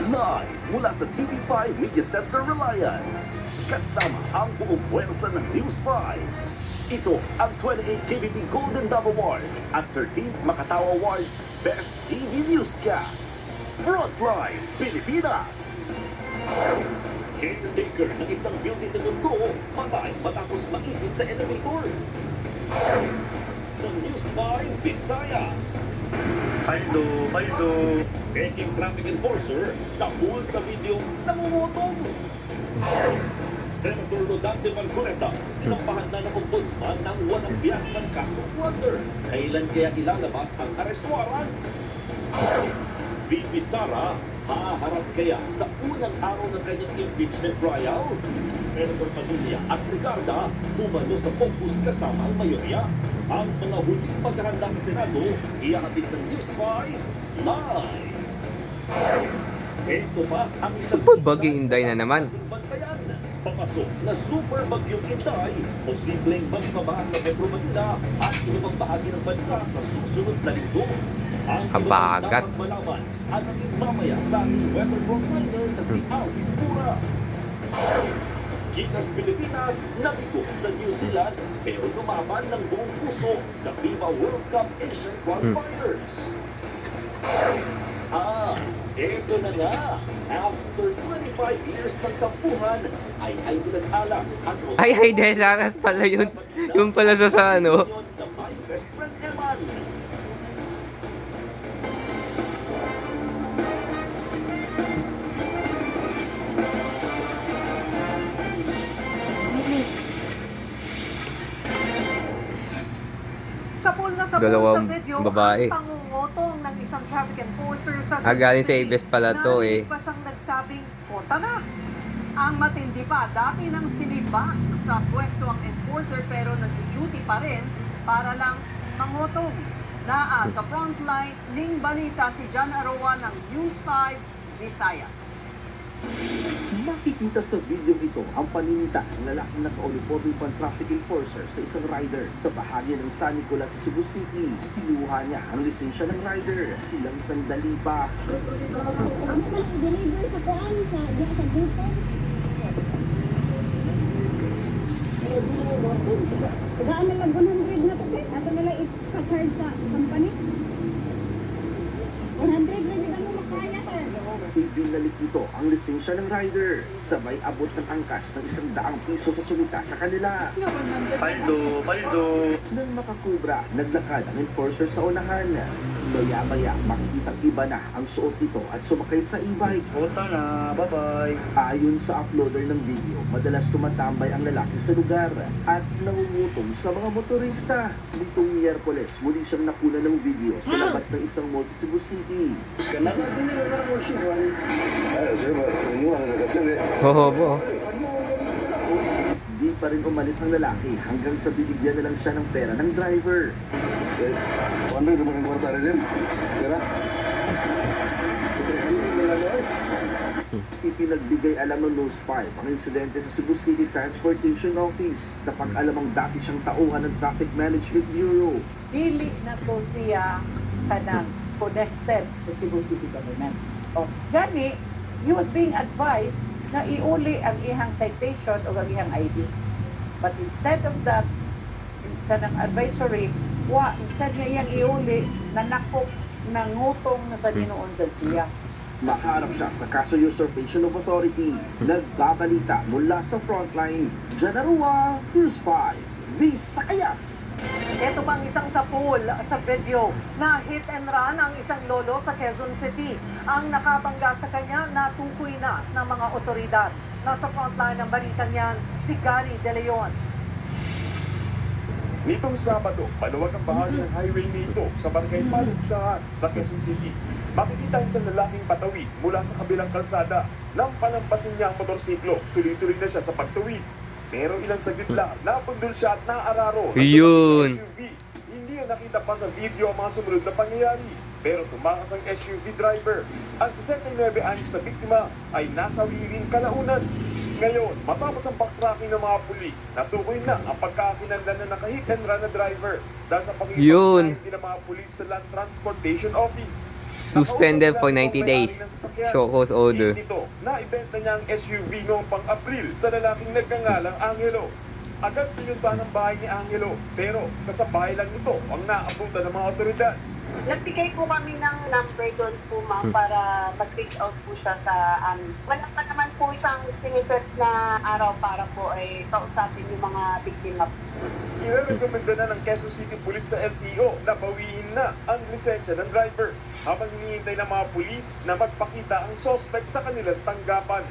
Live mula sa TV5 Media Center Reliance. Kasama ang buong puwersa ng News 5. Ito ang 28 KBP Golden Dove Awards at 13th Makatawa Awards Best TV Newscast. Frontline Pilipinas! Caretaker ng isang building sa mundo, patay matapos maipit sa elevator. Sa News 5 Visayas. Paido. Peking traffic enforcer sa pool sa video nangungutong. Senator Rodante Marcoleta, sinampahan na ng ombudsman ng walang biyasang kaso wonder. Kailan kaya ilalabas ang arrest warrant? VP Sara, haharap kaya sa unang araw ng kanyang impeachment trial? Senator Padilla at Ricarda, umano sa focus kasama ang mayorya. Ang mga huling paghahanda sa Senado, ihahatid ng News 5 live. Ito pa ang isang Super Bagyo Inday na naman. bantayan. Papasok na Super Bagyong Inday, posibleng magpabaha sa Metro Manila at ibang bahagi ng bansa sa susunod na linggo. Ang Habagat. dapat malaman at naging mamaya sa ating weather provider na si Alvin Pura. Gikas Pilipinas, nabigo sa New Zealand pero lumaban ng buong puso sa FIBA World Cup Asian Qualifiers. Ito na nga. After 25 years ng tampuhan, ay Aidelas Alas at Ay, Desaras pala yun. Yung pala sa ano. sa My Best Friend Eman. Sa pool na sa pool Dalawang sa video, babae. ang pangungutong ng isang traffic enforcer sa Galing sa City ABS pala to, na eh. hindi pa siyang nagsabing, kota na. Ang matindi pa, dati nang sinibak sa pwesto ang enforcer pero nag-duty pa rin para lang mangutong. Naa sa frontline, ning balita si John Aroa ng News 5 Visayas. Makikita sa video ito ang paninita ng lalaking naka-uniforme pang traffic enforcer sa isang rider sa bahagi ng San Nicolas sa Cebu City. Kinuha niya ang lisensya ng rider. Ilang sandali pa. Ang deliver sa kuan sa diya sa Bukid. Gaan na lang 100 na kasi ato na lang i-card sa company. 100 na sila mo makaya sir. Ibinalik ito ang lisensya ng rider. Sabay abot ng angkas ng 100 piso sa sumita sa kanila. Paldo. Nang makakubra, naglakad ang enforcer sa unahan. Maya-maya, makikita iba na ang suot nito at sumakay sa e-bike. Punta na, bye-bye. Ayon sa uploader ng video, madalas tumatambay ang lalaki sa lugar at nangungutong sa mga motorista. Nitong Miyerkules, muli siyang nakuna ng video sa labas ng isang mall sa Cebu City. Kenapa din nila na mo siya? Ay, sir, iniwan na kasi. Hohobo. Di pa rin umalis ang lalaki hanggang sa binigyan na lang siya ng pera ng driver. Ano yung mga kwarta rin? Sira? Ipinagbigay alam ng News 5 ang insidente sa Cebu City Transportation Office. Napag-alamang dati siyang tauhan ng Traffic Management Bureau. Dili na to siya kanang connected sa Cebu City Government. O, gani, he was being advised na iuli ang ihang citation o ang ihang ID. But instead of that, kanang advisory, instead niya iyang iuli, nanakop, nangutong na sa dinuon sa siya. Maharap siya sa kaso usurpation of authority. Nagbabalita mula sa frontline, Janarua, News 5, Visayas. Ito pang isang sa pool sa video na hit and run ang isang lolo sa Quezon City. Ang nakabangga sa kanya natukoy na ng mga otoridad. Nasa frontline ng balita niyan, si Gary De Leon. Nitong Sabado, maluwag ang bahagi ng highway nito sa Barangay Paligsahan sa Quezon City. Makikita isang lalaking patawid mula sa kabilang kalsada. Nang palampasin niya ang motorsiklo, tuloy-tuloy na siya sa pagtawid. Pero ilang saglit lang, napundol siya at naararo. Yun. SUV. Hindi na nakita pa sa video ang mga sumunod na pangyayari. Pero tumakas ang SUV driver. Ang 69 anyos na biktima ay nasa wiring kalaunan. Ngayon, matapos ang backtracking ng mga pulis, natukoy na ang pagkakakinandan na naka-hit and run na driver dahil sa Yun. pangipagpapahin din ng mga pulis sa Land Transportation Office. Suspended for 90 days. Show cause order. Dito, naibenta niya ang SUV noong pang-Abril sa lalaking nagngangalang Angelo. Agad pinunta ng bahay ni Angelo, pero kasabahay lang ito ang naabutan ng mga otoridad. Nagbigay po kami ng number doon po, ma'am, para mag-reach out po siya sa amin. Wala pa naman po siyang siniset na araw para po ay kausapin yung mga biktima. Irerekomenda na ng Quezon City Police sa LTO na bawiin na ang lisensya ng driver habang hinihintay ng mga pulis na magpakita ang suspect sa kanilang tanggapan.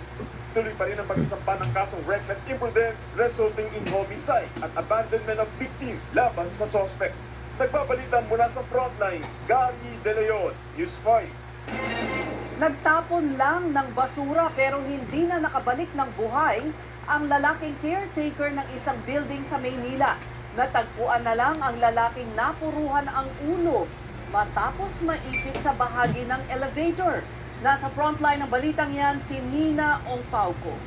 Tuloy pa rin ang pagsasampa ng kasong reckless imprudence resulting in homicide at abandonment of victim laban sa suspect. Nagbabalita mula sa frontline, Gary De Leon, News 5. Nagtapon lang ng basura pero hindi na nakabalik ng buhay ang lalaking caretaker ng isang building sa Maynila. Natagpuan na lang ang lalaking napuruhan ang ulo matapos maipit sa bahagi ng elevator. Nasa frontline ng balitang yan si Nina Ongpauco.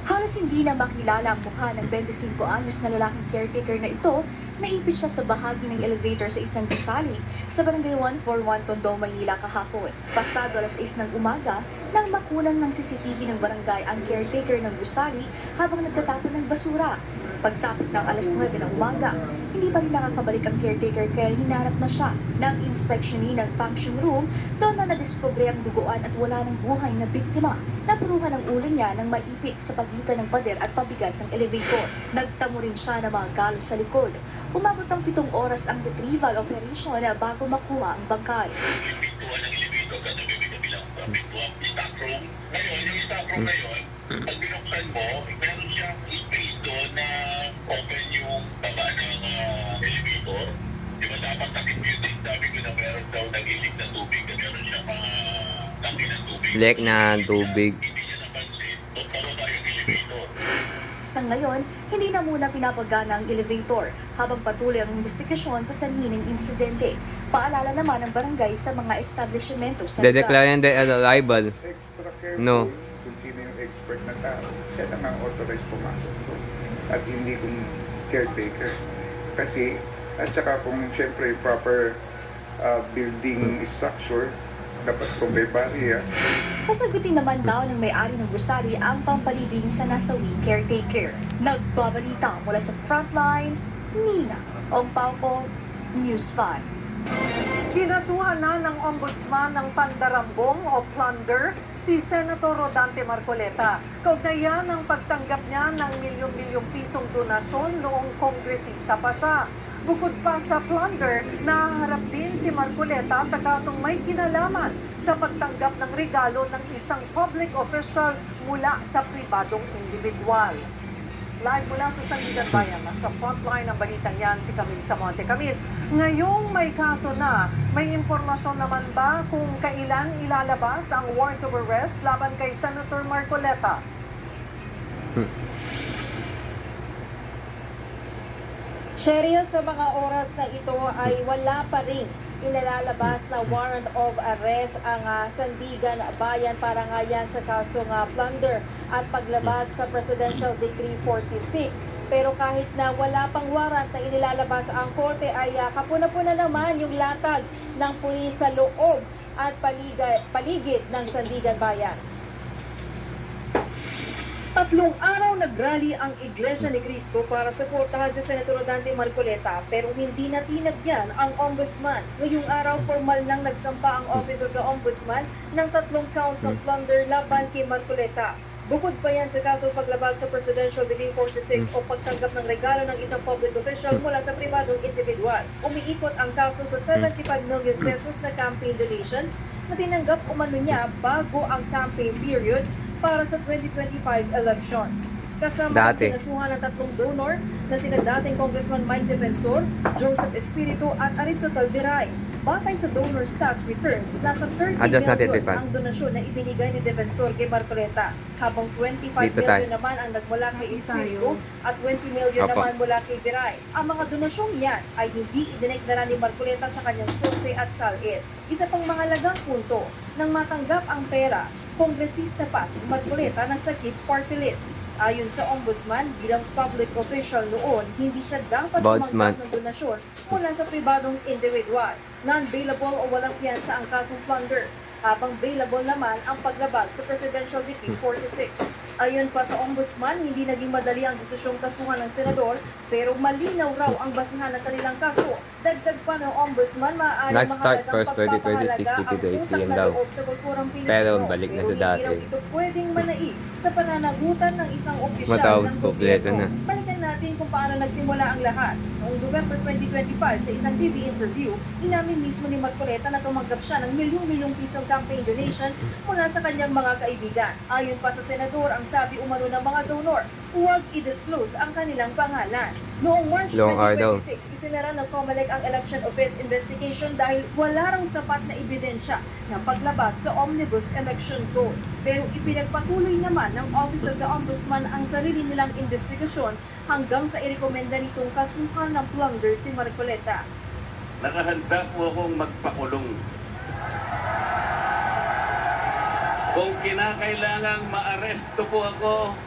Halos hindi na makilala ang mukha ng 25 anyos na lalaking caretaker na ito. Naipit siya sa bahagi ng elevator sa isang gusali sa Barangay 141 Tondo, Maynila kahapon. Pasado alas 6 ng umaga nang makunan ng CCTV ng barangay ang caretaker ng gusali habang nagtatapon ng basura. Pagsapit ng alas 9 ng umaga, hindi pa rin nakakabalik ang caretaker kaya hinarap na siya ng inspectioni ng function room. Doon na nadiskubre ang duguan at wala ng buhay na biktima. Napuruhan ang ulo niya ng maipit sa pagitan ng pader at pabigat ng elevator. Nagtamo rin siya ng mga galos sa likod. Umabot ng 7 oras ang retrieval operation bago makuha ang bangkay. Pintuan ng elevator sa tabi-tabi lang. Pintuan, stock room. Ngayon, yung stock room ngayon, pag binuksan mo, meron siyang space doon na open yung taba ng elevator. Di ba dapat takip yun din? Sabi ko na meron daw nag-ilig na tubig na meron siya mga taki ng tubig. Lek na tubig. Hindi niya napansin. So, pababa yung elevator. Sa ngayon, hindi na muna pinapagana ang elevator habang patuloy ang investigasyon sa sanhi ng insidente. Paalala naman ng barangay sa mga establishmento sa lugar. Dedeclare the arrival. Extra careful No. kung sino yung expert na tao. Siya lang ang authorized pumasok doon. At hindi kung caretaker. Kasi, at saka kung siyempre proper building structure, dapat kung may barrier. Sasagutin naman daw ng may-ari ng gusali ang pampalibing sa nasawing caretaker. Nagbabalita mula sa frontline, Nina Ongpauco, News 5. Kinasuhan na ng ombudsman ng pandarambong o plunder si Senator Rodante Marcoleta. Kaugnayan ng pagtanggap niya ng milyong-milyong pisong donasyon noong kongresista pa siya. Bukod pa sa plunder, nahaharap din si Marcoleta sa kasong may kinalaman sa pagtanggap ng regalo ng isang public official mula sa pribadong individual. Live mula sa Sandigan Bayan, sa frontline ng balitang yan si Camille Samonte. Camille, ngayong may kaso na, may impormasyon naman ba kung kailan ilalabas ang warrant of arrest laban kay Senator Marcoleta? Cheryl, sa mga oras na ito ay wala pa rin inilalabas na warrant of arrest ang Sandigan Bayan para nga yan sa kasong plunder at paglabag sa Presidential Decree 46. Pero kahit na wala pang warrant na inilalabas ang korte ay kapuna-puna naman yung latag ng pulis sa loob at paligid ng Sandigan Bayan. 3 araw nagrally ang Iglesia ni Cristo para suportahan si Senator Rodante Marcoleta pero hindi na tinagyan ang Ombudsman. Ngayong araw, formal nang nagsampa ang Office of the Ombudsman ng 3 counts of plunder laban kay Marcoleta. Bukod pa yan sa kaso paglabag sa Presidential Decree 46 o pagtanggap ng regalo ng isang public official mula sa pribadong individual. Umiikot ang kaso sa 75 million pesos na campaign donations na tinanggap umano niya bago ang campaign period para sa 2025 elections. Kasama ang kinasuhan ng 3 donor na sina dating Congressman Mike Defensor, Joseph Espiritu at Aristotle Viray. Batay sa donors tax returns, nasa 30 million ang donasyon na ibinigay ni Defensor kay Marcoleta, habang 25 million naman ang nagmula kay Espiritu at 20 million naman mula kay Viray. Ang mga donasyong yan ay hindi idineklara ni Marcoleta sa kanyang source at salid. Isa pang mahalagang punto, nang matanggap ang pera, kongresista pa si Marcoleta ng sakip party list. Ayon sa ombudsman, bilang public official noon, hindi siya dapat tumanggap ng donasyon mula sa pribadong individual. Non-bailable o walang piyansa ang kasong plunder, habang bailable naman ang paglabag sa Presidential Decree 46. Ayon pa sa Ombudsman, hindi naging madali ang desisyong kasuhan ng senador, pero malinaw raw ang basihan ng kanilang kaso. Dagdag pa ng Ombudsman, maaaring Nag-start mahalagang first 2026 pagpapahalaga ang to utak 8 na daw. loob sa kulturang Pilipino. Pero balik na sa Pero dati. hindi raw ito pwedeng manaig sa pananagutan ng isang opisyal Matapos ng kompleto gobyerno. na. Balikan natin kung paano nagsimula ang lahat. Noong November 2025, sa isang TV interview, inamin mismo ni Marcoleta na tumanggap siya ng milyong-milyong pisong campaign donations mula sa kanyang mga kaibigan. Ayon pa sa senador, ang sabi umano ng mga donor, huwag i-disclose ang kanilang pangalan. Noong March Long hour daw. 2026, isinara ng COMELEC ang election offense investigation dahil wala rang sapat na ebidensya ng paglabag sa Omnibus Election Code. Pero ipinagpatuloy naman ng Office of the Ombudsman ang sarili nilang investigasyon hanggang sa irekomenda nitong kasuhan ng plunder si Marcoleta. Nakahanda po akong magpakulong. Kung kinakailangang maaresto po ako,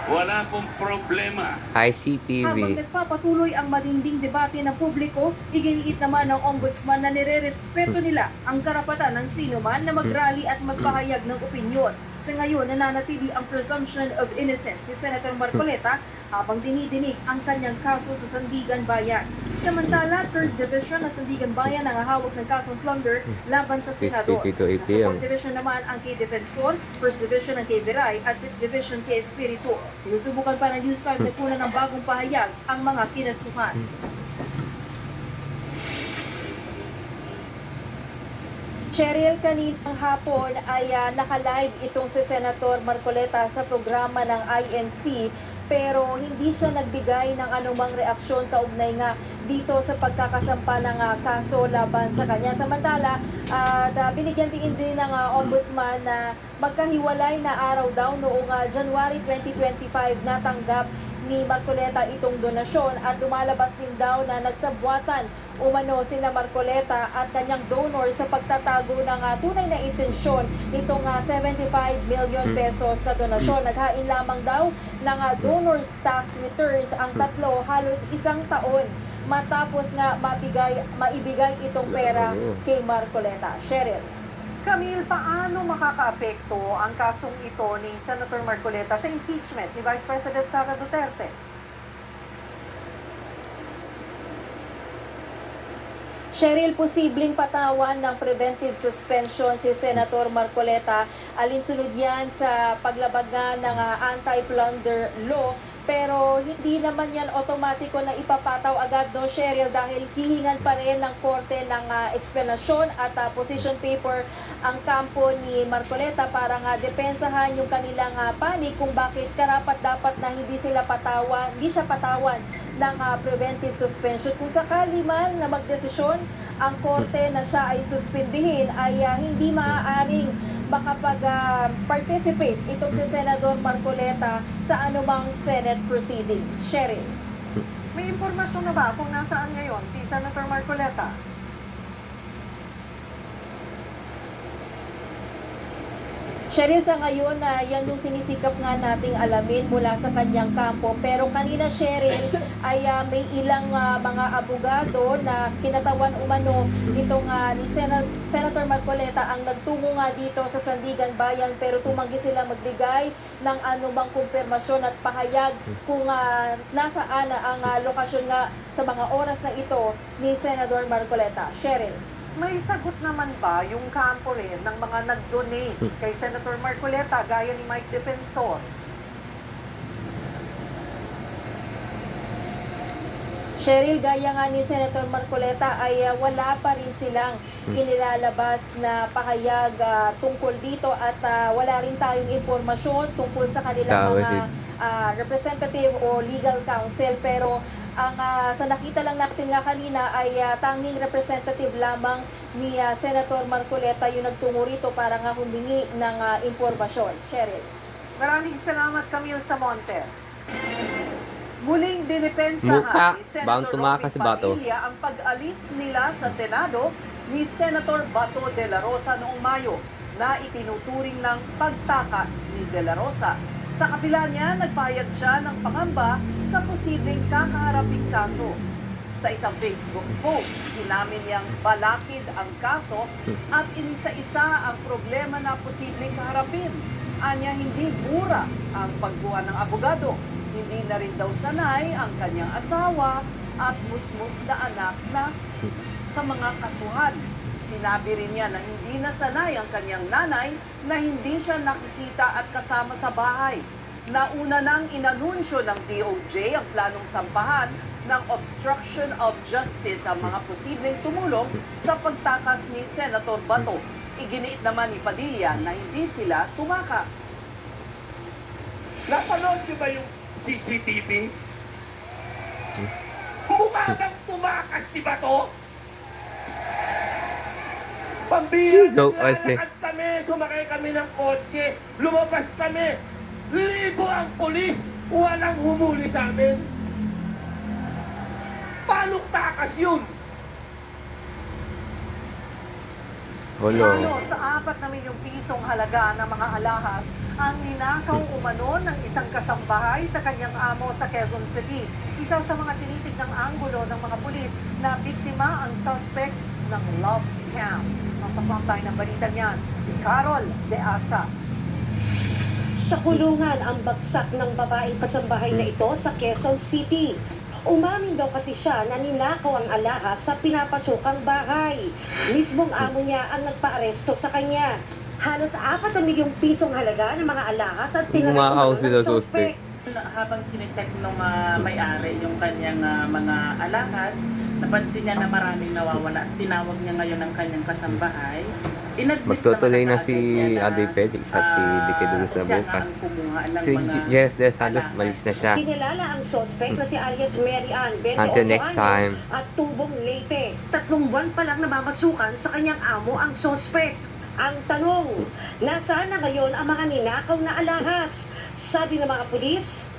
wala pong problema. Habang ICTV. nagpapatuloy ang matinding debate ng publiko, iginiit naman ng Ombudsman na nire-respeto nila ang karapatan ng sino man na mag-rally at magpahayag ng opinyon. Sa ngayon, nananatili ang presumption of innocence ni Senator Marcoleta habang dinidinig ang kanyang kaso sa Sandigan Bayan. Samantala, 3rd Division na Sandigan Bayan ang hawak ng kasong plunder laban sa senador. 6:52 Sa 4th AM. Division naman ang kay Defensor, 1st Division ang kay Viray at 6th Division kay Espiritu. Sinusubukan pa ng News 5 na kunan ng bagong pahayag ang mga kinasuhan. Cheryl, kaninang hapon ay naka-live itong si Senator Marcoleta sa programa ng INC, pero hindi siya nagbigay ng anumang reaksyon kaugnay nga dito sa pagkakasampa ng kaso laban sa kanya. Samantala, binigyan din ng Ombudsman na magkahiwalay na araw daw noong January 2025 natanggap ni Marcoleta itong donasyon at lumalabas din daw na nagsabwatan umano sina Marcoleta at kanyang donor sa pagtatago ng tunay na intensyon nitong 75 million pesos na donasyon. Naghain lamang daw ng donor's tax returns ang tatlo halos isang taon matapos nga maibigay itong pera kay Marcoleta. Cheryl. Camille, paano makakaapekto ang kasong ito ni Senator Marcoleta sa impeachment ni Vice President Sara Duterte? Cheryl, posibleng patawan ng preventive suspension si Senator Marcoleta. Alinsunod yan sa paglabag nga ng anti-plunder law. Pero hindi naman yan otomatiko na ipapataw agad, no, Cheryl, dahil hihingan pa rin ng korte ng explanation at position paper ang kampo ni Marcoleta para nga depensahan yung kanilang panig kung bakit karapat-dapat na hindi siya patawan ng preventive suspension. Kung sakali man na magdesisyon ang korte na siya ay suspindihin, ay hindi maaaring makapag-participate itong si Senador Marcoleta sa anumang Senate proceedings. Cheryl. May impormasyon na ba kung nasaan ngayon si Senator Marcoleta? Cheryl, sa ngayon, yan yung sinisikap nga nating alamin mula sa kanyang kampo. Pero kanina, Cheryl, ay may ilang mga abogado na kinatawan umano itong ni Senator Marcoleta ang nagtungo nga dito sa Sandigan Bayan, pero tumanggi sila magbigay ng anumang kumpirmasyon at pahayag kung nasaan ang lokasyon nga sa mga oras na ito ni Senador Marcoleta. Cheryl. May sagot naman ba yung kampo rin ng mga nag-donate kay Senator Marcoleta gaya ni Mike Defensor? Cheryl, gaya nga ni Senator Marcoleta ay wala pa rin silang inilalabas na pahayag tungkol dito at wala rin tayong impormasyon tungkol sa kanilang mga representative o legal counsel, pero ang sa nakita lang natin nga kanina ay tanging representative lamang ni Senator Marcoleta yung nagtungo rito para nga humingi ng impormasyon. Cheryl. Maraming salamat, Camille Samonte. Muling Mukha, dinipensahan ni bang Senator tumakas si Robby Bato? Padilla ang pag-alis nila sa Senado ni Senator Bato de la Rosa noong Mayo na itinuturing ng pagtakas ni de la Rosa. Sa kabila niya, nagbayad siya ng pangamba sa posibleng kakaharaping kaso. Sa isang Facebook post, inamin niyang balakid ang kaso at inisa-isa ang problema na posibleng kaharapin. Anya hindi mura ang pagbuha ng abogado. Hindi na rin daw sanay ang kanyang asawa at musmus na anak na sa mga kasuhan. Sinabi rin niya na hindi na sanay ang kanyang nanay na hindi siya nakikita at kasama sa bahay. Nauna nang inanunsyo ng DOJ ang planong sampahan ng obstruction of justice ang mga posibleng tumulong sa pagtakas ni Senator Bato. Iginiit naman ni Padilla na hindi sila tumakas. Napanood niyo ba yung CCTV? Tumakas si Bato! Pambira Sigaw na kasi. lahat kami, sumakay kami ng kotse, lumabas kami. Libo ang polis, walang humuli sa amin. Paano takas yun? Hulo. Ano sa 4 na milyong pisong halaga ng mga alahas ang ninakaw umano ng isang kasambahay sa kanyang amo sa Quezon City. Isa sa mga tinitignang anggulo ng mga pulis na biktima ang suspect ng love scam. Nasa frontline ng balita niyan, si Carol De Asa. Sa kulungan ang bagsak ng babaeng kasambahay na ito sa Quezon City. Umamin daw kasi siya na ninakaw ang alahas sa pinapasukang bahay. Mismong amo niya ang nagpaaresto sa kanya. Halos 4 na milyong pisong halaga ng mga alahas at Kumakaw tinatawag sila ng suspect. Habang chinecheck ng may-ari yung kanyang mga alahas, napansin niya na maraming nawawala. Tinawag niya ngayon ang kanyang kasambahay. Magtutuloy na si Ade Felix at si Dike Dulos na bukas. Si Yes De Santos, malis na siya. Kinilala ang suspect na si alias Mary Ann, 28 Until next time. anyos at tubong Leyte. 3 buwan pa lang namamasukan sa kanyang amo ang suspect. Ang tanong, nasaan na ngayon ang mga ninakaw na alahas? Sabi ng mga pulis,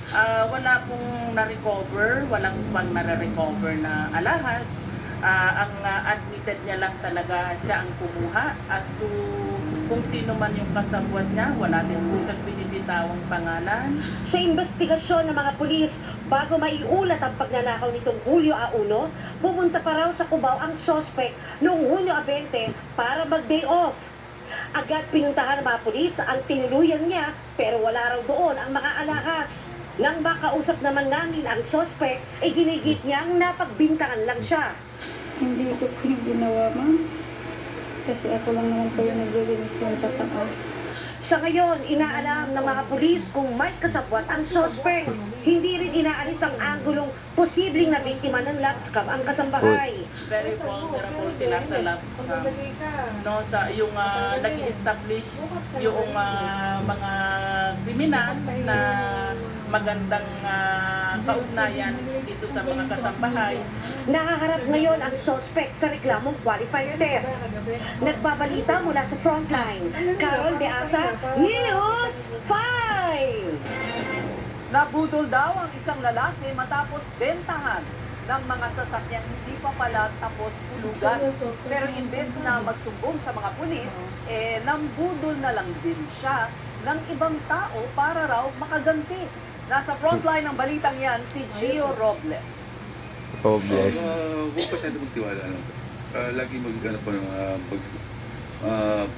wala pong na-recover, walang pang na-recover na alahas. Ang admitted niya lang talaga siya ang kumuha. As to kung sino man yung kasabwat niya, wala din po siyang binibitawang pangalan. sa investigasyon ng mga pulis, bago maiulat ang pagnanakaw nitong Hulyo 1, pumunta pa raw sa Cubao ang suspect noong Hulyo 20 para mag-day off. Agad pinuntahan ng mga pulis ang tinuluyan niya pero wala raw doon ang mga alahas. Nang makausap naman namin ang suspect, ginigit niyang napagbintangan lang siya. Hindi ko po yung ginawa, ma'am. Kasi ako lang naman po yung naglilinis ko sa taas. Sa ngayon, inaalam ng mga pulis kung may kasabwat ang suspect. Hindi rin inaalis ang anggulong posibleng na biktima ng love scam ang kasambahay. Very vulnerable sila sa love scam. No, sa yung nag-establish yung mga kriminal na magandang kaugnayan dito sa mga kasambahay. Nakaharap ngayon ang suspect sa reklamong qualified theft. Nagbabalita mula sa frontline, Carol De Asa, News 5! Nabudol daw ang isang lalaki matapos bentahan ng mga sasakyang hindi pa pala tapos pulugan. Pero imbes na magsumbong sa mga pulis, nambudol na lang din siya ng ibang tao para raw makaganti. Nasa frontline ng balitang yan, si Gio Robles. Robles. Huwag pa siya magtiwala. Lagi mag-ano po ng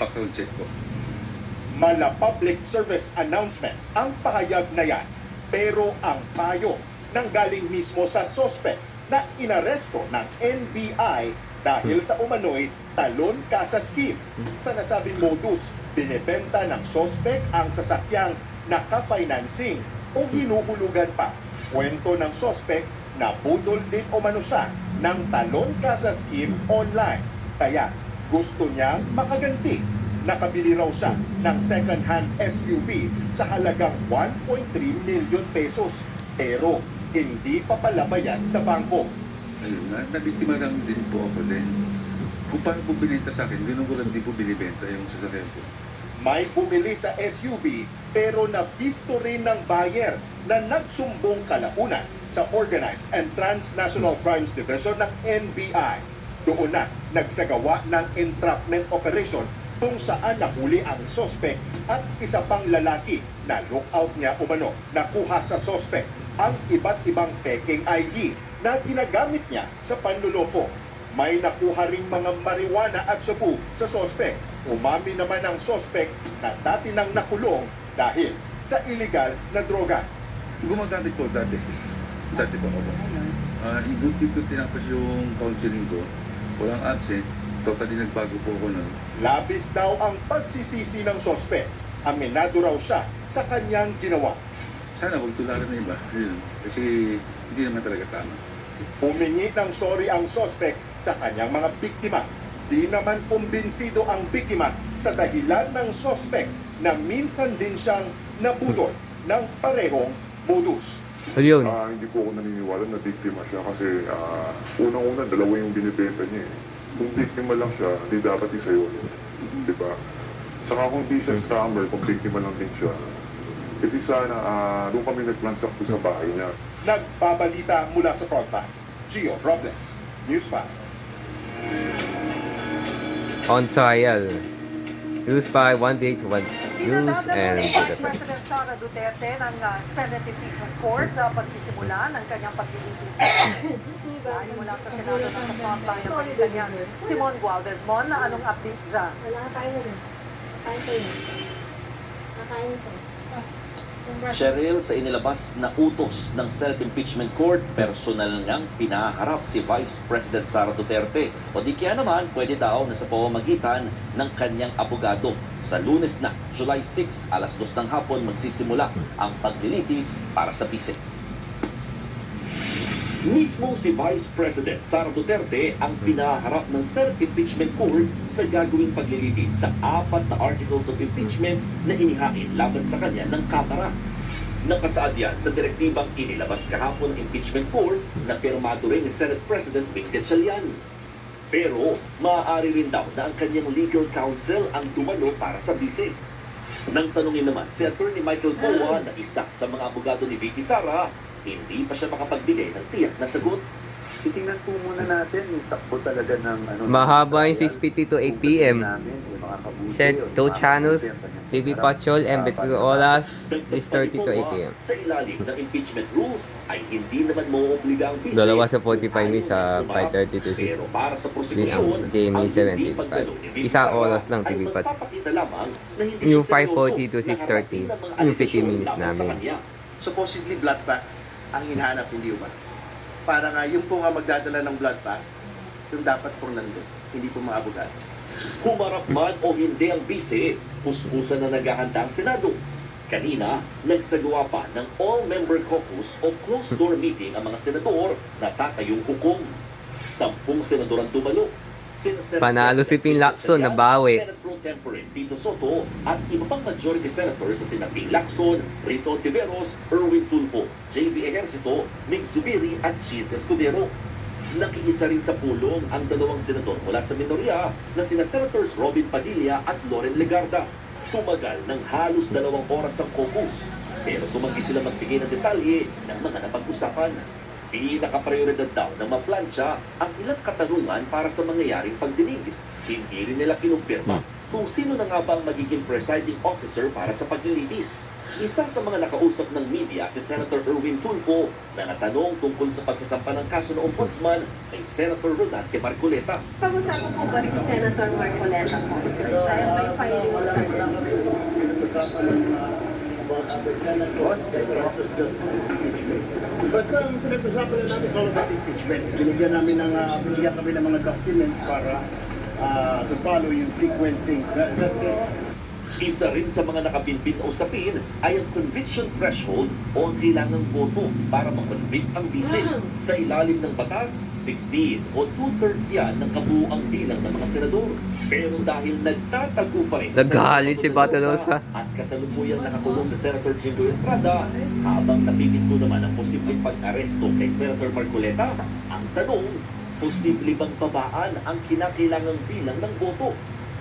background check po. Mala public service announcement ang pahayag na yan. Pero ang payo nanggaling mismo sa suspect na inaresto ng NBI dahil sa umano'y talon kasa scheme. Sa nasabing modus, binebenta ng suspect ang sasakyang naka-financing o hinuhulugan pa. Kwento ng suspect na budol din umano siya ng talon kasa scheme online. Kaya gusto niyang makaganti. Nakabili raw siya ng second-hand SUV sa halagang 1.3 million pesos. Pero hindi pa pala bayad sa bangko. Ayun nga, nabiktima lang din po ako din. Kung paano po binenta sa akin, ganun ko lang din po binibenta yung sasakyan ko. May bumili sa SUV pero nabisto rin ng buyer na nagsumbong kalaunan sa Organized and Transnational Crimes Division ng NBI. Doon na nagsagawa ng entrapment operation kung saan nahuli ang suspect at isa pang lalaki na lookout niya umano. Nakuha sa suspect ang iba't ibang peking ID, na ginagamit niya sa panluloko. May nakuha ring mga marijuana at shabu sa sospek. Umami naman ang sospek na dati nang nakulong dahil sa illegal na droga. Gumagamit ko dati. Dati pa ako. Ikot-ikot tinapos yung counseling ko. Walang absent. Totally nagbago po ako nun. Labis daw ang pagsisisi ng sospek. Aminado raw siya sa kanyang ginawa. Sana huwag tularan na iba. Yun. Kasi hindi naman talaga tama. Humingi ng sorry ang sospek sa kanyang mga biktima. Di naman kumbinsido ang biktima sa dahilan ng sospek na minsan din siyang nabudol ng parehong modus. Ayun. Hindi po ako naniniwala na biktima siya kasi unang-una dalawa yung binibenta niya eh. Kung biktima lang siya, di dapat isa yun. Diba? Saka kung di siya scammer, kung biktima lang din siya, edi sana doon kami nag-transact sa bahay niya. Nagbabalita mula sa frontline, Gio Robles, News 5. On trial. News 5, 1 day to 1 news and Vice President Sara Duterte ng Senate Impeachment Court sa pagsisimula ng kanyang paglilitis. Ay mula sa Senado ng sa frontline ng balitan niya. Simon Gualdez Mon, anong update dyan? Wala ka kain na rin. Kain ko yun. Nakain ko. Cheryl, sa inilabas na utos ng Senate Impeachment Court, personal ngang pinaharap si Vice President Sara Duterte. O di kaya naman, pwede daw na sa pamamagitan ng kanyang abogado. Sa Lunes na, July 6, alas 2 ng hapon, magsisimula ang paglilitis para sa bise. Mismo si Vice President Sara Duterte ang pinaharap ng Senate Impeachment Court sa gagawing paglilitis sa 4 na articles of impeachment na inihain laban sa kanya ng Kamara. Nakasaad yan sa direktibang inilabas kahapon ng Impeachment Court na pirmado rin ni Senate President Vic Gatchalian. Pero maaari rin daw na ang kanyang legal counsel ang dumalo para sa bise. Nang tanungin naman si Attorney Michael Boa na isa sa mga abogado ni Vicky Sara, hindi pa siya makapagbigay ng tiyak na sagot. Titingnan po muna natin yung takbo talaga ng Mahaba yung 6:50 to 8 p.m. Set 2 channels, TV Patrol and Between Oras, 6:30 to 8 p.m. Sa ilalim ng impeachment rules ay hindi naman maoobliga ang bise. Dalawa sa 45 minutes sa 5:30 to 6. Pero para sa prosekusyon, JMA ang hindi pagdalo ni 7:55. Vicky Isang Sara oras lang TV ay Patrol. magpapakita lamang na hindi Yung siya seryoso 5:40 to 6:30. na harapin ang mga Yung 15 alegasyon minutes laban sa namin. kanya. supposedly blood pack ang hinahanap, hindi ba? Para nga yung po nga magdadala ng blood pack, yung dapat pong nandun, hindi po mga abogado. Humarap man o hindi ang bise, puspusan na naghahanda ang Senado. Kanina, nagsagawa pa ng all-member caucus o closed-door meeting ang mga senador na tatayong hukom. 10 senador ang tumalo. Panalo si Ping Lacson, nabawi. Senate Pro Tempore Tito Soto at iba pang majority senators sa sina Ping Lacson, Rizal Tiveros, Erwin Tulfo, J.B. Ejercito, Mig Zubiri at Cheese Escudero. Nakiisa rin sa pulong ang dalawang senador mula sa minorya na sina Senators Robin Padilla at Loren Legarda. Tumagal ng halos 2 oras ang caucus, pero tumanggi sila magbigay ng detalye ng mga napag-usapan. Pinaka-prioridad daw na maplansya ang ilang katanungan para sa mangyayaring pagdinig. Hindi rin nila kinumpirma kung sino na nga ba ang magiging presiding officer para sa paglilitis. Isa sa mga nakausap ng media si Senator Erwin Tulfo na natanong tungkol sa pagsasampa ng kaso ng ombudsman kay Senator Rodante Marcoleta. Pag-usapan po ba si Senator Marcoleta po? Dahil may filing mo Basta ang pinag-usapan na namin sa about impeachment, binigyan kami ng mga documents para to follow yung sequencing. That's it. Isa rin sa mga nakabinbin o usapin ay ang conviction threshold o ang kailangang boto para makonvict ang bise. Sa ilalim ng batas, 16 o 2/3 yan ng kabuuang bilang ng mga senador. Pero dahil nagtatago pa rin Nagalit si Batalosa at kasalukuyang nakakulong si Senator Jingo Estrada, habang napipinto naman ang posibleng pag-aresto kay Senator Marcoleta, ang tanong, posible bang babaan ang kinakailangang bilang ng boto?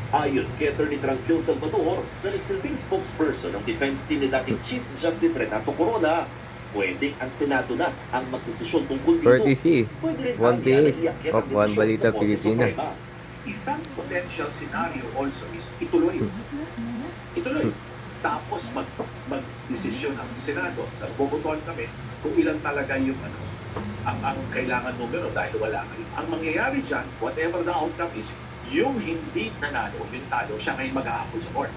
Ayon kay Attorney Tranquil Salvador na nagsilbing spokesperson ng defense team ni dating Chief Justice Renato Corona, pwedeng ang Senado na ang magdesisyon tungkol dito. Courtesy, One Piece of One Balita Pilipinas. Isang potential scenario also is ituloy. Ituloy. Tapos mag-desisyon ang Senado. Sa bobotohan kami kung ilan talaga yung ang kailangan numero dahil wala kayo. Ang mangyayari dyan, whatever the outcome is, yung hindi nanalo, yung talo, siya ngayon mag-aapol sa court.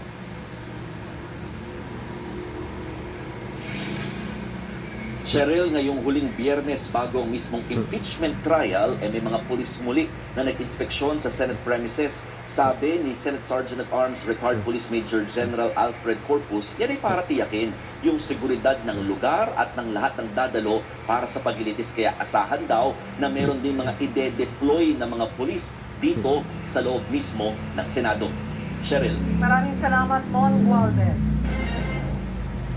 Cheryl, ngayong huling Biyernes bago ang mismong impeachment trial, may mga pulis muli na nag-inspeksyon sa Senate premises. Sabi ni Senate Sergeant at Arms Retired Police Major General Alfred Corpus, yan ay para tiyakin yung seguridad ng lugar at ng lahat ng dadalo para sa paglilitis. Kaya asahan daw na meron din mga ide-deploy na mga pulis dito sa loob mismo ng Senado. Cheryl. Maraming salamat, Mon Gualvez.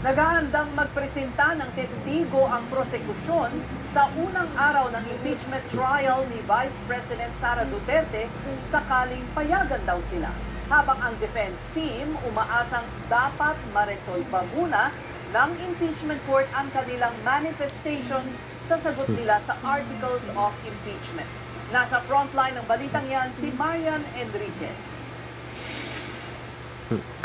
Naghahandang magpresenta ng testigo ang prosekusyon sa unang araw ng impeachment trial ni Vice President Sara Duterte sakaling payagan daw sila. Habang ang defense team umaasang dapat maresolba muna ng impeachment court ang kanilang manifestation sa sagot nila sa articles of impeachment. Nasa frontline ng balitang yan si Marian Enriquez.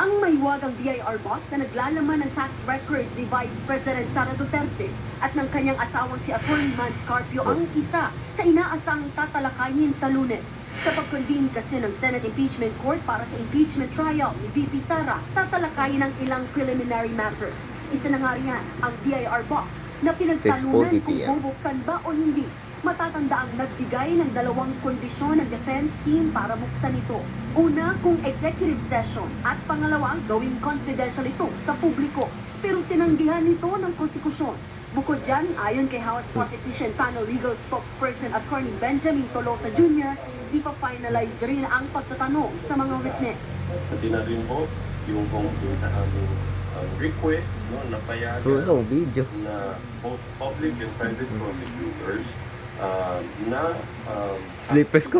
Ang mahiwagang BIR box na naglalaman ng tax records ni Vice President Sara Duterte at ng kanyang asawang si Atty. Mans Carpio ang isa sa inaasahang tatalakayin sa Lunes. Sa pag-convene kasi ng Senate Impeachment Court para sa impeachment trial ni VP Sara, tatalakayin ang ilang preliminary matters. Isa na nga riyan ang BIR box na pinagtalunan kung bubuksan ba o hindi. Matatandaang nagbigay ng dalawang kondisyon ng defense team para buksan ito. Una, kung executive session at pangalawa, gawing confidential ito sa publiko. Pero tinanggihan nito ng konstitusyon. Bukod dyan, ayon kay House Prosecution Panel Legal Spokesperson Attorney Benjamin Tolosa Jr., di pa finalize rin ang pagtatanong sa mga witness. Pati na rin po yung kung sa aming request na payagan video na both public and private prosecutors na Slippers ko.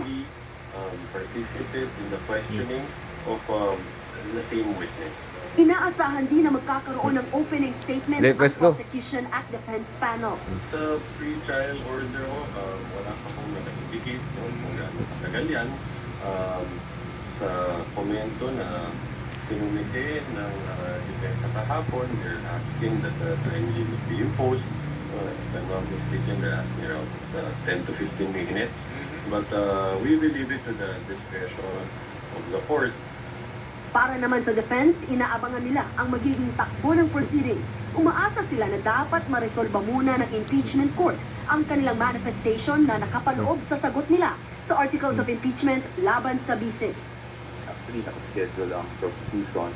participate in the questioning of the same witness. Inaasahan din na magkakaroon ng opening statement ang prosecution at defense panel. Sa pre-trial order wala pa pong nag-indicate kung gaano katagal yan. Sa komento na sinumite ng depensa kahapon, they're asking that the time limit be imposed. If I'm not mistaken, they're asking around 10 to 15 minutes. But we will leave it to the discretion of the court. Para naman sa defense, inaabangan nila ang magiging takbo ng proceedings. Umaasa sila na dapat maresolba muna ng impeachment court ang kanilang manifestation na nakapaloob sa sagot nila sa articles of impeachment laban sa BISIG. Actually, nakaschedule ang prosecution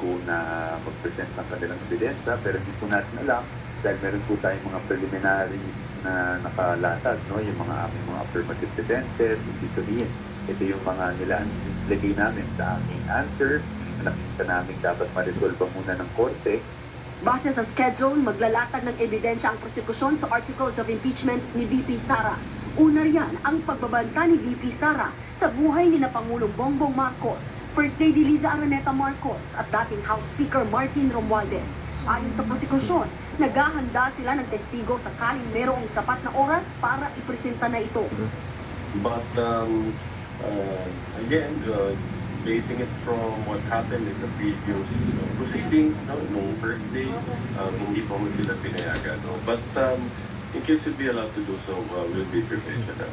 kung na mag-present ng kanilang ebidensya, pero hindi po natin alam dahil meron po tayong mga preliminary na nakalatag, no? Yung mga aming mga affirmative defenses, ibig ito yung mga nilagay namin sa aming answer na nakita namin dapat ma-resolve muna ng korte. Base sa schedule, maglalatag ng ebidensya ang prosekusyon sa articles of impeachment ni VP Sara. Una riyan ang pagbabanta ni VP Sara sa buhay ni na Pangulong Bongbong Marcos, First Lady Liza Araneta Marcos at dating House Speaker Martin Romualdez. Ayon sa prosekusyon, naghahanda sila ng testigo sakaling merong sapat na oras para ipresenta na ito. But again, basing it from what happened in the previous proceedings, nung first day, hindi pa mo sila pinayagan. But in case we'll be allowed to do so, we'll be prepared for that.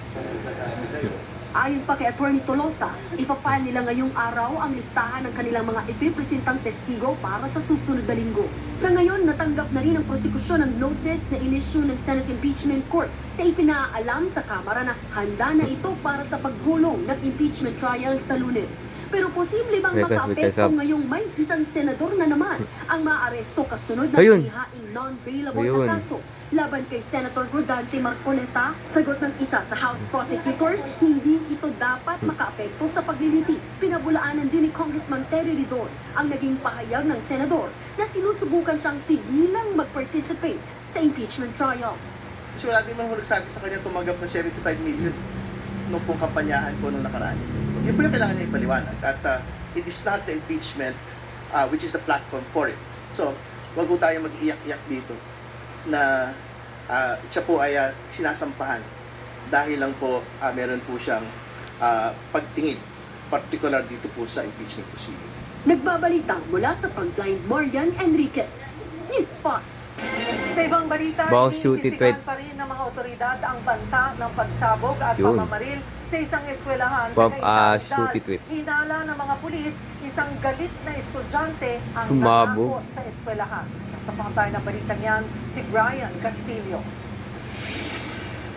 Ayon pa kay Atty. Tolosa, ipapile nila ngayong araw ang listahan ng kanilang mga ipipresentang testigo para sa susunod na linggo. Sa ngayon, natanggap na rin ang prosekusyon ng notice na in-issue ng Senate Impeachment Court na ipinaalam sa Kamara na handa na ito para sa paggulong ng impeachment trial sa Lunes. Pero posible bang makaapekto ngayong may isang senador na naman ang maaresto kasunod ng ihaing non-bailable na kaso laban kay Senator Rodante Marcoleta? Sagot ng isa sa House Prosecutors, hindi ito dapat makaapekto sa paglilitis. Pinabulaanan din ni Congressman Terry Ridon ang naging pahayag ng senador na sinusubukan siyang pigilang mag-participate sa impeachment trial. So lagi man nagsabi sa kanya tumanggap ng 75 million nung pong kampanyahan ko nung nakaraan. Yun po yung kailangan niya ipaliwanag. At it is not the impeachment which is the platform for it. So, wag po tayo mag-iyak-iyak dito na siya po ay sinasampahan dahil lang po meron po siyang pagtingin, particular dito po sa impeachment proceeding. Nagbabalita mula sa frontline, Marian Enriquez, News 5. Sa ibang balita, Wow, shoot it, iniimbestigahan pa rin ng mga otoridad ang banta ng pagsabog at Yun. pamamaril sa isang eskwelahan Wow, sa Cainta, shoot Rizal. it with. Hinala ng mga pulis, isang galit na estudyante ang Sumabog. nanakot sa eskwelahan. Nasa tayo ng balitang yan, si Brian Castillo.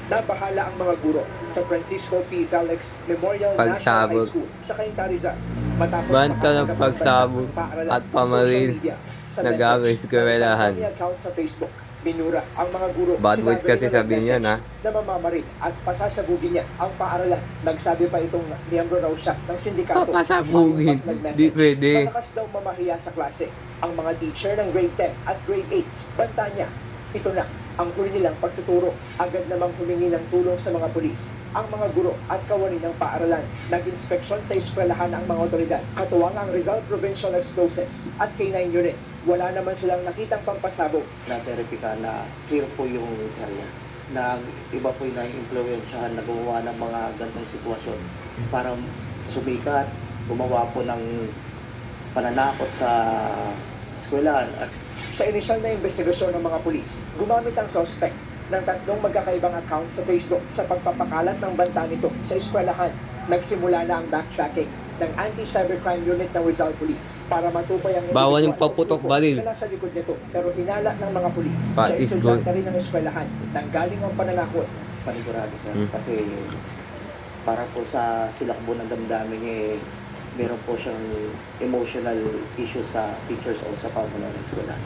Nabahala ang mga guro sa Francisco P. Felix Memorial National Pagsabog. High School sa Cainta, Rizal. Matapos Banta ng makatanggap ng pagsabog banta ng paaralan at sa pamaril. social media sa Nag-away message sa eskwelahan. ng isang account sa Facebook. Minura ang mga guro. Bad words Sinabi kasi rin ng sabihin niya, message na. na mamamaril at pasasabugin niya ang paaralan. Nagsabi pa itong miyembro raw siya ng sindikato. Pasabugin. Ang nag-message. Di pwede. Malakas daw mamahiya sa klase ang mga teacher ng grade 10 at grade 8. Banta niya, ito na ang huli nilang pagtuturo. Agad namang humingi ng tulong sa mga pulis, ang mga guro at kawani ng paaralan. Nag-inspeksyon sa eskwelahan ang mga otoridad. Katuwang ang Rizal Provincial Explosives at K9 unit. Wala naman silang nakitang pampasabog. Na-verify na clear po yung area. Na iba po yung na-influensyahan na gumawa ng mga gantong sitwasyon para sumikat, gumawa po ng pananakot sa eskwelahan at Sa inisyal na investigasyon ng mga pulis, gumamit ang suspect ng tatlong magkakaibang account sa Facebook sa pagpapakalat ng banta nito sa eskwelahan. Nagsimula na ang backtracking ng Anti-Cybercrime Unit ng Rizal Police para matupay ang Bawal yung individual o paputok grupo baril. na nasa likod nito. Pero hinala ng mga pulis Pat sa is estudyante good. rin ng eskwelahan nang galing ang pananakot. panigurado sir. Kasi para po sa silakbo ng damdamin niya meron po siyang emotional issue sa teachers o sa pamunuan ng eskwela.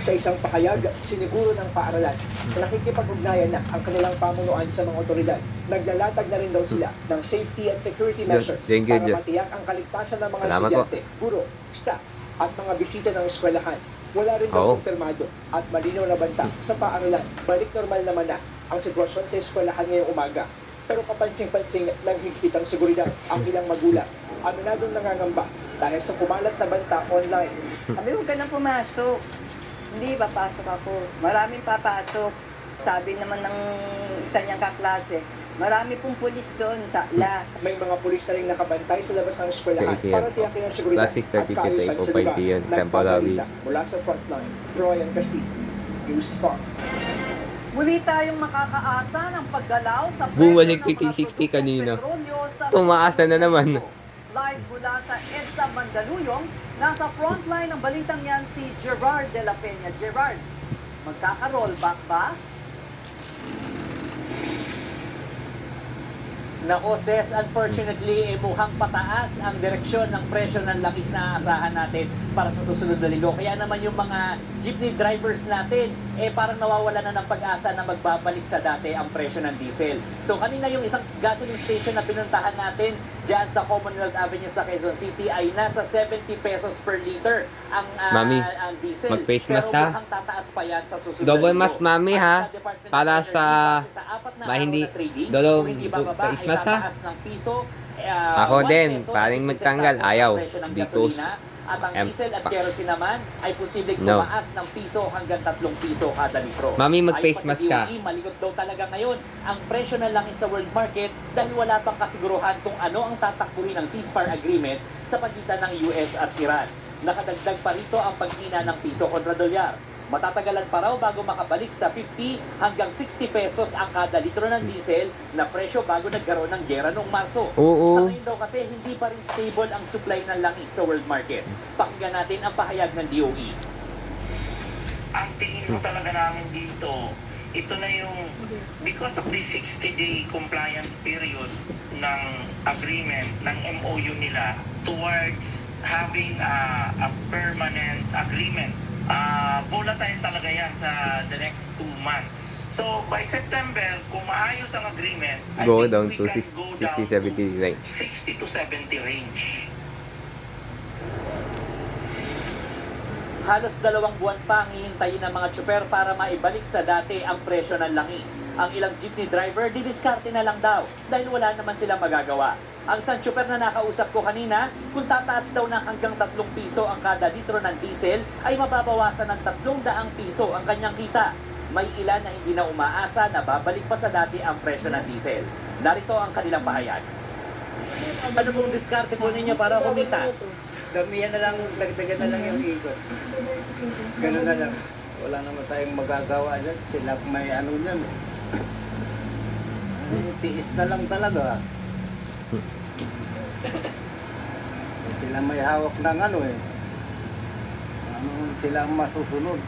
Sa isang pakayag, siniguro ng paaralan na nakikipag-ugnayan na ang kanilang pamunuan sa mga otoridad. Naglalatag na rin daw sila ng safety and security measures Thank you, para Jeff. matiyak ang kaligtasan ng mga Salamat po. estudyante, guro, staff, at mga bisita ng eskwelahan. Wala rin daw Oo. kumpirmado at malinaw na banta sa paaralan. Balik normal naman na ang sitwasyon sa eskwelahan ngayong umaga. Pero kapansin-pansing naghigpit ang seguridad ang ilang magulang. Aminadong nangangamba dahil sa kumalat na banta online. Sabi, huwag ka na pumasok. Hindi, papasok ako. Maraming papasok. Sabi naman ng isa niyang kaklase, marami pong pulis doon sa la. May mga pulis na rin nakabantay sa labas ng eskwelahan 8 p.m. para tiyakin ang seguridad Class 6:30 at to kaayusan sa 8:05 lugar. p.m. Temporary. Nagpabalita mula sa frontline, Brian Castillo, News 5. Muli tayong makakaasa ng paggalaw sa Bumalik presyo ng mga 50-60 kanina. petrolyo sa Tumaas na naman. Live mula sa EDSA Mandaluyong, nasa frontline ng balitang yan si Gerard de la Peña. Gerard, magkaka-rollback ba? Nako, Ses, unfortunately, mukhang pataas ang direksyon ng presyo ng langis na aasahan natin para sa susunod na linggo. Kaya naman yung mga jeepney drivers natin, parang nawawala na ng pag-asa na magbabalik sa dati ang presyo ng diesel. So kanina yung isang gasoline station na pinuntahan natin dyan sa Commonwealth Avenue sa Quezon City ay nasa 70 pesos per liter ang, Mami, ang diesel. mag-face mask Pero ha. mukhang tataas pa yan sa susunod Double na mask, linggo. mami, ha? At sa Department Para of sa Energy, sa apat na araw hindi na trading, dalaw kung hindi bababa, face ay mask, ha? tataas ng piso. Ako 1 din, peso, paring 50 magtanggal, centavos ayaw. ang presyo ng Because gasolina. At ang I'm diesel at pax. kerosene naman ay posibleng No. tumaas ng piso hanggang 3 piso kada litro. Mami, mag-face Ayon pa mask sa ka. DOE, maligot daw talaga ngayon ang presyo ng langis sa world market dahil wala pang kasiguruhan kung ano ang tatakbuhin ng ceasefire agreement sa pagitan ng US at Iran. Nakadagdag pa rito ang paghina ng piso kontra dolyar. Matatagalan pa raw bago makabalik sa 50 hanggang 60 pesos ang kada litro ng diesel na presyo bago nagkaroon ng gera noong Marso. Oo. Sa ngayon daw kasi hindi pa rin stable ang supply ng langis sa world market. Pakinggan natin ang pahayag ng DOE. Ang tingin ko talaga namin dito, ito na yung, because of the 60-day compliance period ng agreement, ng MOU nila towards having a permanent agreement. Volatile talaga yan sa the next 2 months. So by September, kung maayos ang agreement, Go I think down we to can go down 60-70 range. 60 to 70 range. Halos 2 buwan pa ang hihintayin ng mga tsuper para maibalik sa dati ang presyo ng langis. Ang ilang jeepney driver, didiskarte na lang daw dahil wala naman silang magagawa. Ang isang tsuper na nakausap ko kanina, kung tataas daw ng hanggang 3 piso ang kada litro ng diesel, ay mababawasan ng 300 piso ang kanyang kita. May ilan na hindi na umaasa na babalik pa sa dati ang presyo ng diesel. Narito ang kanilang pahayag. Ano pong diskarte po ninyo para kumita? Damihan na lang, dagdagan na lang yung ikot. Ganun na lang. wala naman tayong magagawa dyan. Sila may ano dyan. Tiis na lang talaga. Sila may hawak ng ano eh. Ano sila ang masusunod.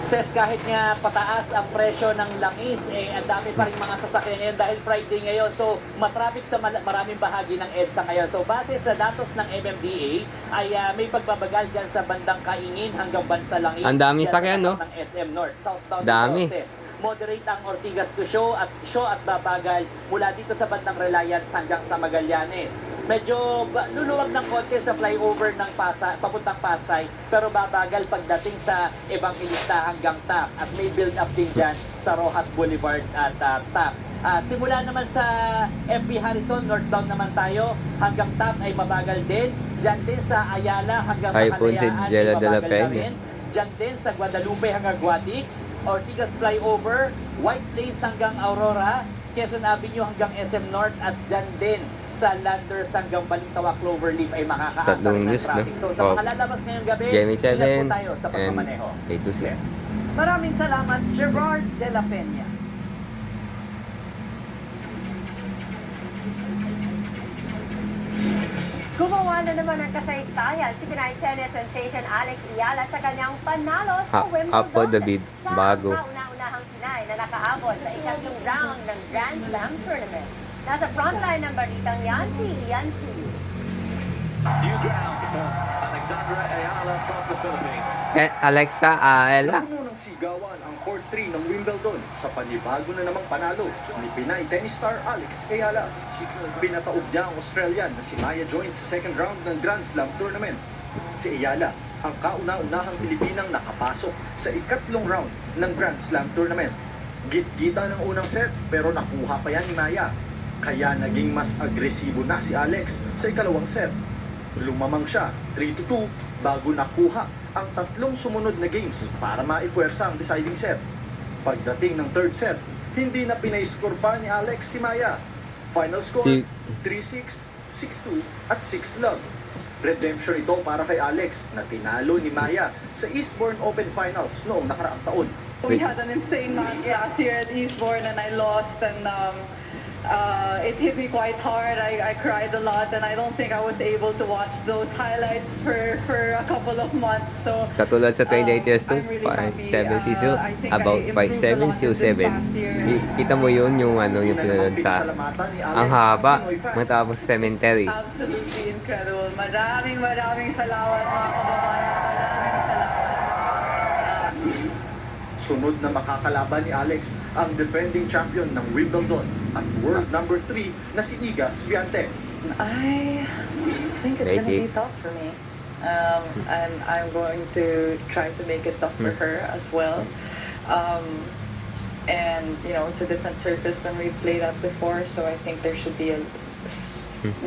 Ses, kahit nga pataas ang presyo ng langis, ang dami pa rin mga sasakyan ngayon dahil Friday ngayon. So, matraffic sa maraming bahagi ng EDSA ngayon. So, base sa datos ng MMDA, ay may pagbabagal dyan sa bandang Kaingin hanggang Bansalangin. Ang daming Dyan sakyan, sa no? ng SM North. Southbound Dami. process. Moderate ang Ortigas to Shaw at babagal mula dito sa bandang Reliance hanggang sa Magallanes. Medyo luluwag ng konti sa flyover ng papuntang Pasay, pero babagal pagdating sa Evangelista hanggang TAP at may build up din dyan sa Rojas Boulevard at TAP. Simula naman sa FB Harrison, northbound naman tayo, hanggang TAP ay mabagal din. Dyan din sa Ayala hanggang sa iPhone si Kalayaan Jella ay de la mabagal na Peña. rin. Diyan din sa Guadalupe hanggang Guadix, Ortigas Flyover, White Plains hanggang Aurora, Quezon Avenue hanggang SM North, at dyan din sa Landers hanggang Balintawak Cloverleaf ay makakaasa Tatlong rin ng news, no? traffic. So sa mga lalabas ngayong gabi, Jamie ingat 7 po tayo sa and pagmamaneho. 826. Maraming salamat, Gerard de la Peña. Gumawa na naman ng kasaysayan si Pinay tennis sensation Alex Ayala sa kanyang panalo sa Wimbledon. Up for the bid. Siya Bago. ang kauna-unahang Pinay na nakaabot sa ikatlong round ng Grand Slam Tournament. Nasa frontline ng balitang yan si Ian Suyu. New ground for Alexandra Ayala from the Philippines. Alexa Ayala. Puno ng sigawan ang court 3 ng Wimbledon sa panibago na namang panalo ni Pinay tennis star Alex Ayala. Pinataob niya ang Australian na si Maya Joint sa second round ng Grand Slam Tournament. Si Ayala ang kauna-unahang Pilipinang nakapasok sa ikatlong round ng Grand Slam Tournament. Git-gita ng unang set pero nakuha pa yan ni Maya. Kaya naging mas agresibo na si Alex sa ikalawang set. Lumamang siya 3-2 bago nakuha ang tatlong sumunod na games para maipuwersa ang deciding set. Pagdating ng third set, hindi na pinay-score pa ni Alex si Maya. Final score, 3-6, 6-2 at 6-love. Redemption ito para kay Alex na tinalo ni Maya sa Eastbourne Open Finals noong nakaraang taon. We had an insane match last year at Eastbourne and I lost, and it hit me quite hard. I cried a lot and I don't think I was able to watch those highlights for a couple of months. So Katulad sa 2018 I'm really happy. 5-7 season, I think about I improved a lot 5-7 to this 7. past year. Kita mo yun, yung ano, yung pinanood sa ang haba matapos cemetery. Absolutely incredible. Maraming salamat mga kababayan. Maraming salamat. Sunod na makakalaban ni Alex ang defending champion ng Wimbledon at world number 3 na si Iga Swiatek. I think it's going to be tough for me. And I'm going to try to make it tough for her as well. And, you know, it's a different surface than we've played at before, so I think there should be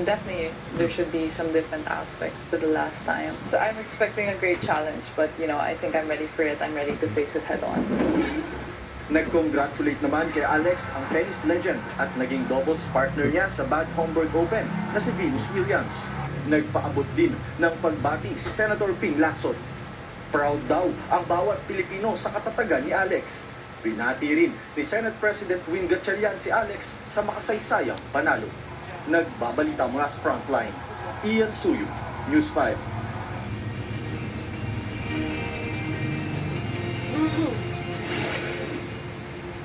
definitely there should be some different aspects to the last time. So I'm expecting a great challenge, but, you know, I think I'm ready for it. I'm ready to face it head on. Nag-congratulate naman kay Alex ang tennis legend at naging doubles partner niya sa Bad Homburg Open na si Venus Williams. Nagpaabot din ng pagbati si Senator Ping Lacson. Proud daw ang bawat Pilipino sa katatagan ni Alex. Binati rin ni Senate President Win Gatchalian si Alex sa makasaysayang panalo. Nagbabalita mula sa frontline, Ian Suyu, News 5.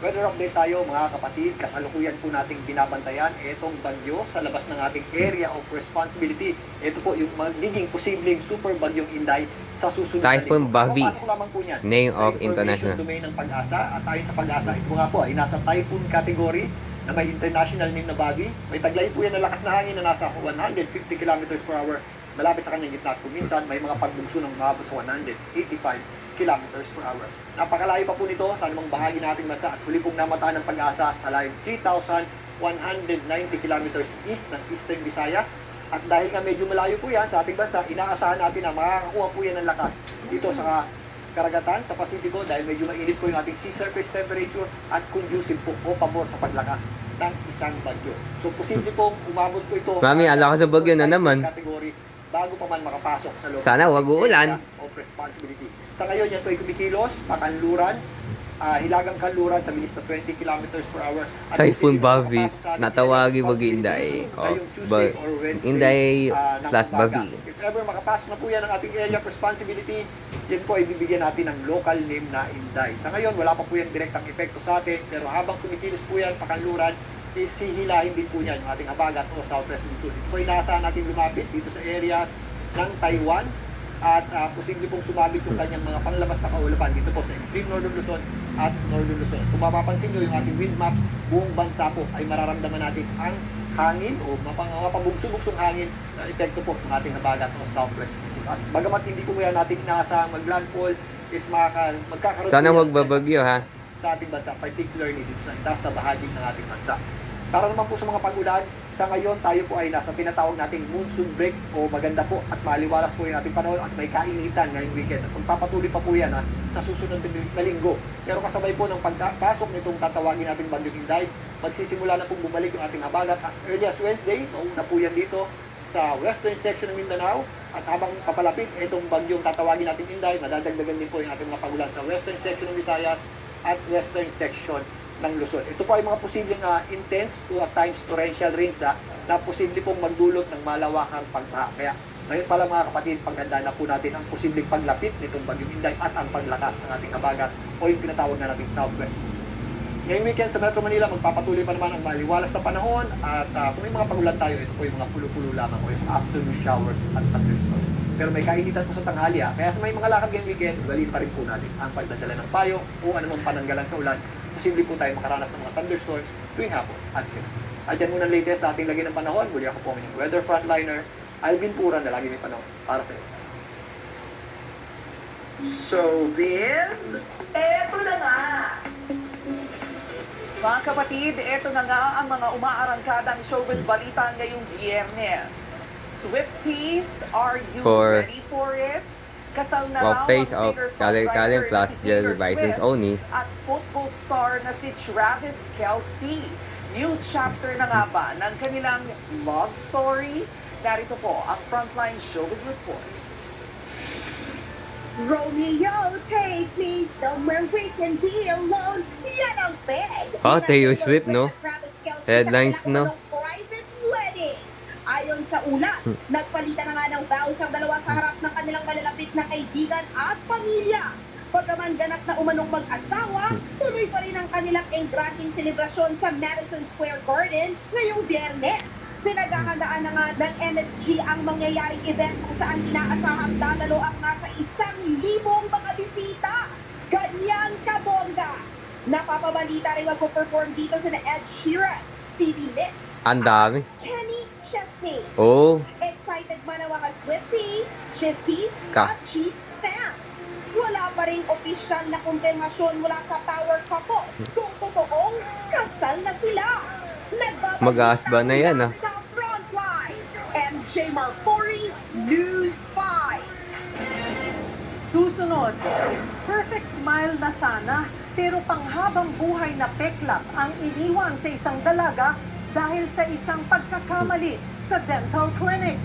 Weather update tayo mga kapatid. Kasalukuyan po nating binabantayan itong bagyo sa labas ng ating area of responsibility. Ito po yung magiging posibleng super bagyong Inday sa susunod na linggo. Typhoon Bavi, Papasok lamang po niyan name sa of information international. domain ng Pag-asa. At tayo sa Pag-asa, ito nga po ay nasa typhoon category na may international name na Bavi. May taglay po yan na lakas na hangin na nasa 150 km per hour. Malapit sa kanyang gitna. Kung minsan may mga pagbugso ng umabot sa 185 kilometers per hour. Napakalayo pa po nito sa anumang bahagi nating bansa at huli pong namataan ng Pag-asa sa layo 3,190 kilometers east ng Eastern Visayas. At dahil nga medyo malayo po yan sa ating bansa, inaasahan natin na makakakuha po yan ng lakas dito sa karagatan, sa Pasipiko, dahil medyo mainit po yung ating sea surface temperature at conducive po o pabor sa paglakas ng isang bagyo. So posible pong umabot po ito Mami, ala ka sa bagyo na naman. category bago bago pa man makapasok sa loob Sana wag uulan. of responsibility. Sa ngayon, yan po ay kumikilos, pakanluran, hilagang kanluran sa bilis na 20 kilometers per hour. At Typhoon hindi Bavi, makapasok sa ating natawagi area wag Inday. ngayong Tuesday or Wednesday, Inday ng slash umaga. Bavi. If ever makapasok na po yan ang ating area of responsibility, yan po ay bibigyan natin ng local name na Inday. Sa ngayon, wala pa po yan direktang epekto sa atin, pero habang kumikilos po yan, pakanluran, is hihilahin din po yan yung ating habagat o southwest monsoon. Ito po inaasahan natin lumapit dito sa areas ng Taiwan at posible pong sumabit yung kanyang mga panglabas na kaulapan dito po sa extreme northern Luzon at northern Luzon. Kung mapapansin nyo yung ating wind map, buong bansa po ay mararamdaman natin ang hangin o mapabugso-bugsong hangin na epekto po ng ating habagat o southwest monsoon. At bagamat hindi po yan natin inaasahang mag-landfall is magkakaroon Sana po yan magbabagyo ha. sa ating bansa, particularly dito sa itaas na bahagi ng ating bansa. Para naman po sa mga pag-ulan, sa ngayon tayo po ay nasa tinatawag nating monsoon break o maganda po at maliwalas po yung ating panahon at may kainitan ngayong weekend. At magpapatuloy pa po yan sa susunod na linggo. Pero kasabay po ng pagpasok nitong tatawagin nating Bagyong Inday, magsisimula na pong bumalik yung ating habagat as early as Wednesday. Mauna po yan dito sa western section ng Mindanao at habang papalapit itong bagyong tatawagin nating Inday, madadagdagan din po yung ating mga pag-ulan sa western section ng Visayas at western section ng Luzon. Ito po ay mga posibleng intense to at times torrential rains na posible pong magdulot ng malawakang pagbaha. Kaya ngayon pala mga kapatid, paghanda na po natin ang posibleng paglapit nitong Bagyong Inday at ang paglakas ng ating habagat o yung pinatawag na nating southwest monsoon. Ngayong weekend sa Metro Manila, magpapatuloy pa naman ang maliwalas na panahon at kung may mga pagulan tayo, ito po yung mga pulo-pulo lamang o yung afternoon showers at thunderstorms. Pero may kainitan po sa tanghali kaya sa may mga lakad ngayong weekend, ugalin pa rin po natin ang pagdadala ng payo o anumang pananggalan sa ulan. Posible po tayo makaranas ng mga thunderstorms tuwing hapon at gabi. At yan muna ang latest sa ating lagay ng panahon. Muli ako po ang inyong weather frontliner, Alvin Puran, na lagi may panahon para sa iyo. Showbiz, eto na nga! Mga kapatid, eto na nga ang mga umaarangkadang showbiz balita ngayong Biyernes. Swifties, are you ready for it? Kasal na raw ang Face of singer-songwriter plus si Taylor Vices Swift only. at football star na si Travis Kelce. New chapter na nga ba ng kanilang love story? Narito po ang Frontline Showbiz Report. Romeo, take me somewhere we can be alone. Yan ang big. Taylor Swift, no? Headlines, no? Private wedding. Ayon sa ulat, nagpalitan na nga ng vows ang dalawa sa harap ng kanilang malalapit na kaibigan at pamilya. Pagkaman ganap na umanong mag-asawa, tuloy pa rin ang kanilang engrating selebrasyon sa Madison Square Garden ngayong Biyernes. Pinaghahandaan na nga ng MSG ang mangyayaring event kung saan inaasahang dadalo ang nasa 1,000 mga bisita. Ganyan kabongga! Napapabalita rin magpo-perform dito sina Ed Sheeran, Stevie Nicks, Ang dami. Kenny Chesney. Oh. Excited man ang mga Swifties, Chippies, Ka. at Chiefs fans. Wala pa rin opisyal na kumpirmasyon mula sa power couple kung totoong kasal na sila. Mag-aas ba na yan Sa Frontline, MJ Marfori, News 5. Susunod, perfect smile na sana pero panghabang buhay na peklap ang iniwan sa isang dalaga dahil sa isang pagkakamali sa dental clinic.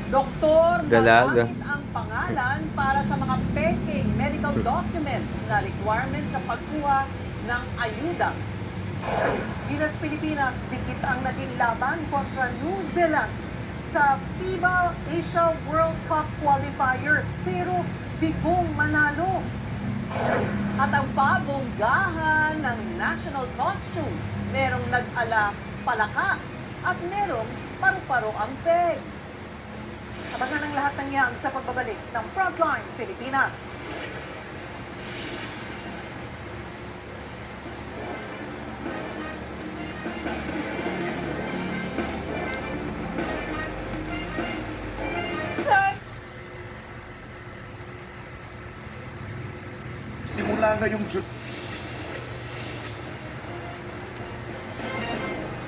Doktor, Dalaga. magamit ang pangalan para sa mga peking medical documents na requirement sa pagkuha ng ayuda. Gilas Pilipinas, dikit ang naging laban kontra New Zealand sa FIBA Asia World Cup qualifiers pero bigong manalo. At ang pabonggahan ng national costume, merong nag-ala palaka at merong paru-paro ang peg. Abangan ang lahat ng yan sa pagbabalik ng Frontline Pilipinas. Simula ngayong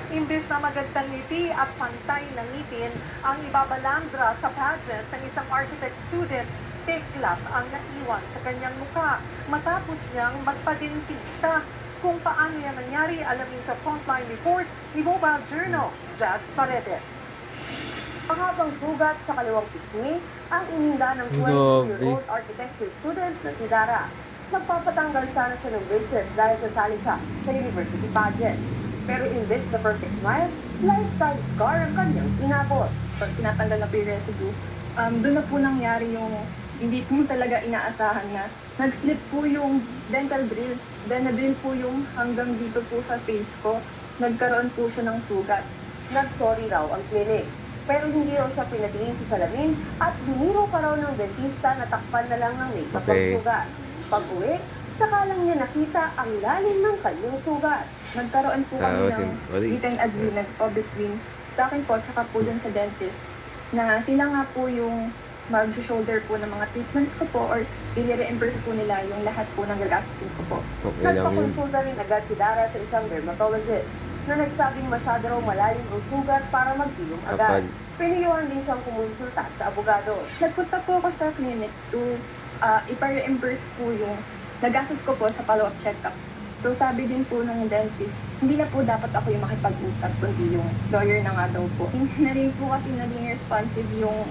Imbes na magandang ngiti at pantay na ngipin ang ibabalandra sa pageant ng isang architect student, peklap ang naiwan sa kanyang mukha matapos niyang magpadentista. Kung paano yan nangyari, alamin sa Frontline Report ni Mobile Journal, Jazz Paredes. Habang sugat sa kaliwang pisngi, ang ininda ng 20-year-old architecture student na si Dara. Magpapatanggal sana siya ng braces dahil kasali siya sa university pageant. Pero imbes na perfect smile, lifetime scar ang kanyang inabot. Pag tinatanggal na po yung residue, doon na po nangyari yung hindi po talaga inaasahan na nag-slip po yung dental drill. Then na-drill po yung hanggang dito po sa face ko. Nagkaroon po siya ng sugat. Nag-sorry raw ang clinic. Pero hindi raw siya pinatingin sa salamin at biniro pa raw ng dentista na takpan na lang ng makeup ang sugat. Pag-uwi, saka lang niya nakita ang lalim ng kanyang sugat. Nagkaroon po kami ng meet and agree, nag-between sa akin po, tsaka po dun sa dentist, na sila nga po yung mag-shoulder po ng mga treatments ko po or i-reimburse po nila yung lahat po ng gagastusin ko po. Nagpakonsulta rin agad si Dara sa isang dermatologist na nagsabing masyado raw malalim ang sugat para magpilong agad. Piniliwan din siyang kumonsulta sa abogado. Nagpunta po ako sa clinic to ipa-reimburse po yung nagastos ko po sa follow-up check-up. So sabi din po ng dentist, hindi na po dapat ako yung makipag-usap, kundi yung lawyer na nga daw po. Hindi na rin po kasi naging responsive yung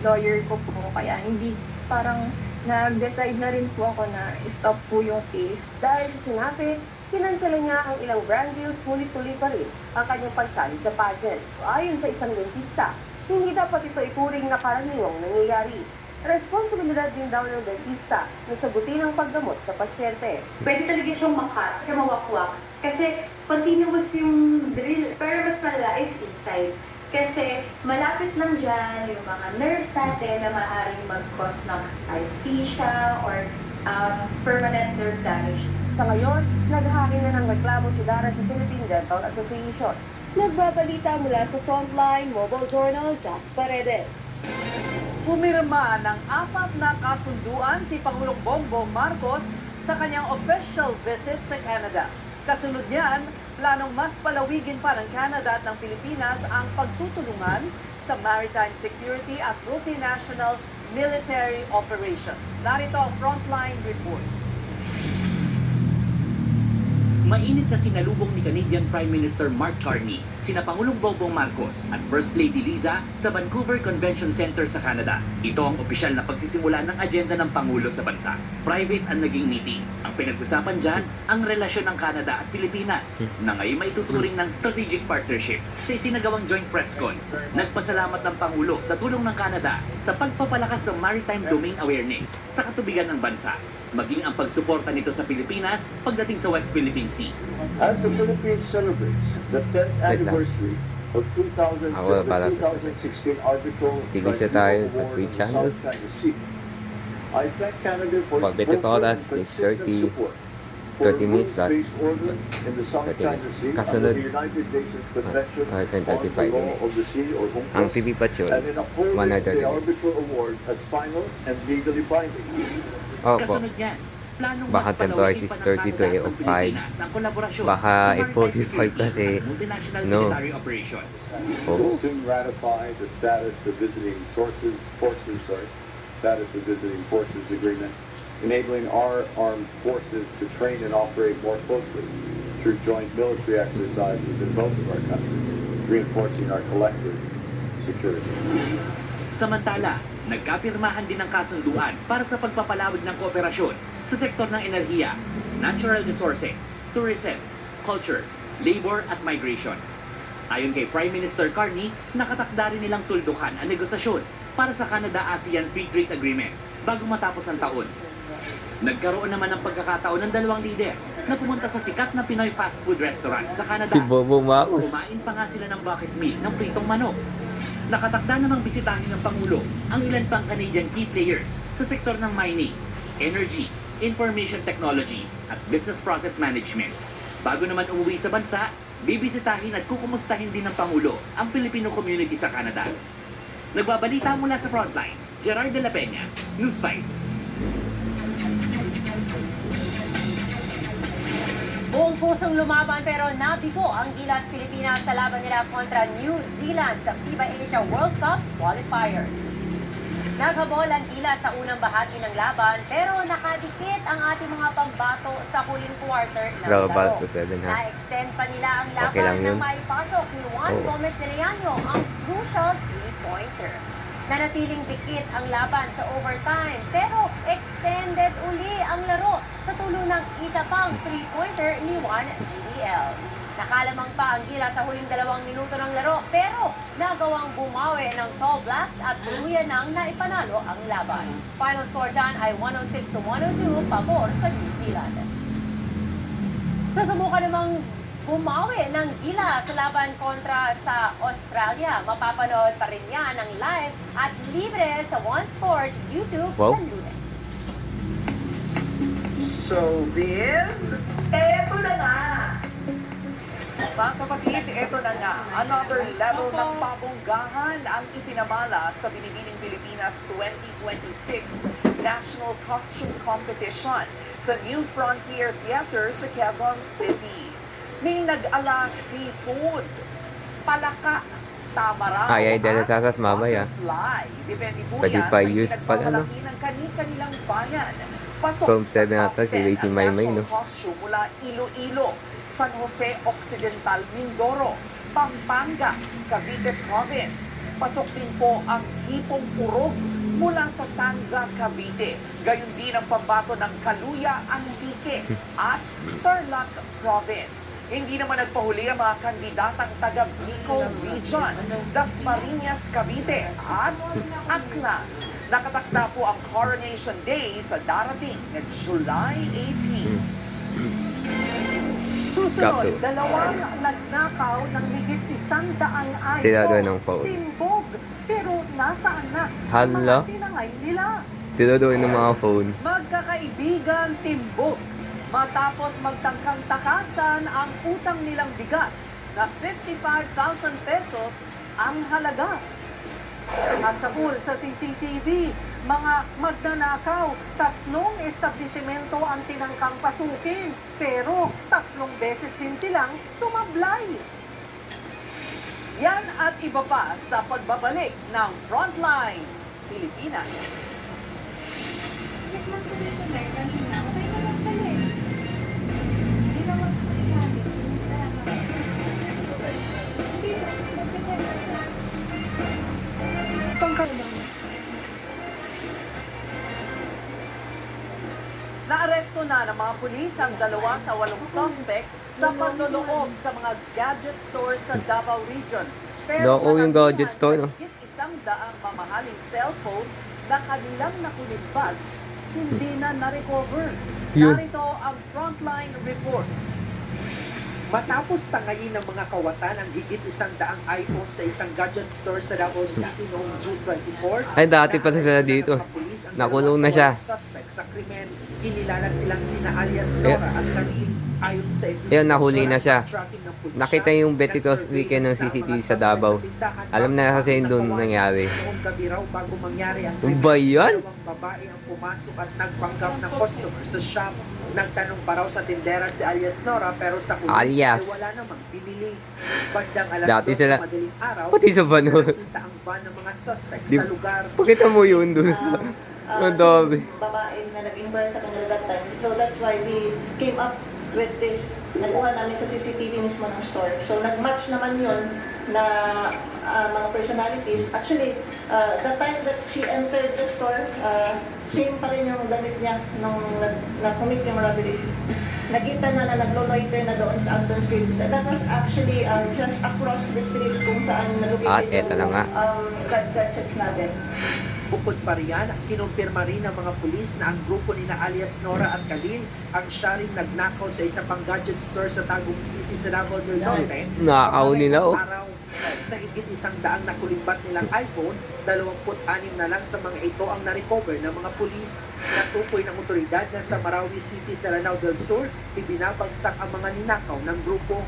lawyer ko po, kaya hindi parang nag-decide na rin po ako na stop po yung case. Dahil sa sinabi, kinansela niya ang ilang brand deals, ngunit tuloy pa rin ang kanyang pagsali sa pageant. Ayon sa isang dentista, hindi dapat ito ituring na karaniwang nangyayari. Responsibilidad din daw ng dentista na sagutin ang paggamot sa pasyente. Pwede talaga siyang makat, kaya mawakwak. Kasi continuous yung drill, pero mas ma-life inside. Kasi malapit lang dyan yung mga nerves natin na maaaring mag-cause ng anesthesia or permanent nerve damage. Sa ngayon, naghahangin na ng reklamo si Dara sa Philippine Dental Association. Nagbabalita mula sa Frontline Mobile Journal, Jas Paredes. Pumirma ng 4 na kasunduan si Pangulong Bongbong Marcos sa kanyang official visit sa Canada. Kasunod niyan, planong mas palawigin pa ng Canada at ng Pilipinas ang pagtutulungan sa maritime security at multinational military operations. Narito ang Frontline Report. Mainit na sinalubong ni Canadian Prime Minister Mark Carney, sina Pangulong Bongbong Marcos at First Lady Liza sa Vancouver Convention Center sa Canada. Ito ang opisyal na pagsisimula ng agenda ng Pangulo sa bansa. Private ang naging meeting. Ang pinag-usapan dyan, ang relasyon ng Canada at Pilipinas na ngayon maituturing ng strategic partnership. Sa isinagawang joint press con, nagpasalamat ng Pangulo sa tulong ng Canada sa pagpapalakas ng maritime domain awareness sa katubigan ng bansa, maging ang pagsuporta nito sa Pilipinas pagdating sa West Philippine Sea. As the Philippines celebrates the 10th anniversary of 2016 arbitral Tigisa tayo sa Twitch channels. I thank Canada for its Pag-bete ko oras, vocal and consistent 6:30, support 30 minutes plus. rules-based order in the South 30 China minutes. Sea Kasunod, under the United Nations Convention on 35 the Law of minutes. the Sea or Ang UNCLOS, TV Patrol, and in upholding 1 hour 30 the minutes. arbitral award as final and legally binding. Opo. Kasunod yan, planong Baka mas temporary palawakin pa ng 6:30 to Canada at ng 8:05. Pilipinas ang kolaborasyon Baka sa maritime 8:45 security kasi, at multinational no. military operations. Will soon ratify the status of visiting forces agreement, enabling our armed forces to train and operate more closely through joint military exercises in both of our countries, reinforcing our collective security. Samantala, nagkapirmahan din ng kasunduan para sa pagpapalawig ng kooperasyon sa sektor ng enerhiya, natural resources, tourism, culture, labor at migration. Ayon kay Prime Minister Carney, nakatakda rin nilang tuldukan ang negosasyon para sa Canada-ASEAN Free Trade Agreement bago matapos ang taon. Nagkaroon naman ng pagkakataon ng dalawang lider na pumunta sa sikat na Pinoy fast food restaurant sa Canada. Si Bobo Maus. Kumain pa nga sila ng bucket meal ng pritong manok. Nakatakda namang bisitahin ng Pangulo ang ilan pang Canadian key players sa sektor ng mining, energy, information technology at business process management. Bago naman umuwi sa bansa, bibisitahin at kukumustahin din ng Pangulo ang Filipino community sa Canada. Nagbabalita mula sa Frontline, Gerard de la Peña, News 5. Buong pusong lumaban pero nabigo ang Gilas Pilipinas sa laban nila kontra New Zealand sa FIBA Asia World Cup qualifiers. Naghabol ang Gilas sa unang bahagi ng laban pero nakadikit ang ating mga pambato sa huling quarter ng Global laro. sa 7 ha. Na-extend pa nila ang laban Okay lang nang yun. maipasok ni Juan Gomez de Leaño ang crucial 3 3-pointer. Nanatiling dikit ang laban sa overtime pero extended uli ang laro sa tulo ng isa pang 3-pointer ni Juan GBL. Nakalamang pa ang Gilas sa huling 2 minuto ng laro pero nagawang bumawi ng Tall Blacks at tuluyan nang naipanalo ang laban. Final score dyan ay 106-102 pabor sa New Zealand. Susubukan namang bumawi ng Gilas sa laban kontra sa Australia. Mapapanood pa rin yan ng live at libre sa One Sports YouTube sa Lunes. So, Biz, eto na nga! Mga kapatid, eto na nga. Another level ng pabunggahan ang ipinamala sa Binibining Pilipinas 2026 National Costume Competition sa New Frontier Theater sa Quezon City. May nag-ala seafood, palaka, tamaraw, Ay, dahil sasas mamaya. butterfly. Depende po 25 yan sa years pala, no? pinagpapalaki ng kanilang bayan. Pasok From sa 7 ata, top si 10 Racing ang Maymay, national no? costume mula Iloilo, San Jose Occidental, Mindoro, Pampanga, Cavite Province. Pasok din po ang hipong purog mula sa Tanza, Cavite. Gayon din ang pambato ng Kaluya, Antique at Tarlac Province. Hindi naman nagpahuli ang mga kandidatang taga Bicol Region, Dasmariñas, Cavite at Aklan. Nakatakda po ang Coronation Day sa darating na July 18. Susunod, Kapto. 2 nagnakaw ng higit 100 Tirado iPhone. ng phone. Timbog. Pero nasaan na ang Hala? mga tinangay nila? Tinadoin ng mga phone. Magkakaibigan timbog. Matapos magtangkang takasan ang utang nilang bigas na 55,000 pesos ang halaga. At sa pool sa CCTV, mga magnanakaw, 3 establishmento ang tinangkang pasukin, pero 3 beses din silang sumablay. Yan at iba pa sa pagbabalik ng Frontline Pilipinas. Naaresto na ng mga pulis ang 2 sa 8 suspect sa pagloloob sa mga gadget stores sa Davao Region. Loko yung gadget store, no? Higit 100 mamahaling cellphone na kanilang nakulitbag, hindi na na-recover. Yun. Narito ang Frontline Report. Matapos tangayin ng mga kawatan ang higit 100 iPhone sa isang gadget store sa Davao City noong June 24, Ay, dati pa sila dito. Nakulong na siya. Suspect sa krimen, kinilala silang sina alias Nora at Khalil. Ayon sa Ayun, nahuli na siya. tracking ng pulisya, Nakita yung Betitos weekend ng CCTV sa Davao. Alam na kasi yung doon nangyari. Noong gabi raw bago mangyari ang Ano ba yan? dalawang babae ang pumasok at nagpanggap ng customer sa shop. Nagtanong pa raw sa tindera si alias Nora pero sa huli Alias. ay wala namang binili. Bandang alas Dati 2 sila- ng madaling araw, Pati sa Banur. nakita ang van ng mga suspect Di- sa lugar. Pakita mo yun doon sa... Ang dami. Babae na nag-inquire sa kanila that time. So that's why we came up with this. Nakuha namin sa CCTV mismo ng store. So nag-match naman yun na mga personalities. Actually, the time that she entered the store, same pa rin yung damit niya nung na-commit yung robbery. Nakita na naglo-loiter na doon sa Acton Street. That was actually just across the street kung saan At nag-located eto na nga. gadgets natin. Bukod pa riyan, kinumpirma rin ng mga pulis na ang grupo ni na alias Nora at Khalil ang siya rin nagnakaw sa isang pang gadget store sa Tagum City sa Davao del Norte. Nakaw nila, oh. Araw. Sa higit 100 na kulimbat nilang iPhone, 26 na lang sa mga ito ang na-recover ng mga pulis. Natukoy ng otoridad na sa Marawi City sa Lanao del Sur, ibinabagsak ang mga ninakaw ng grupo.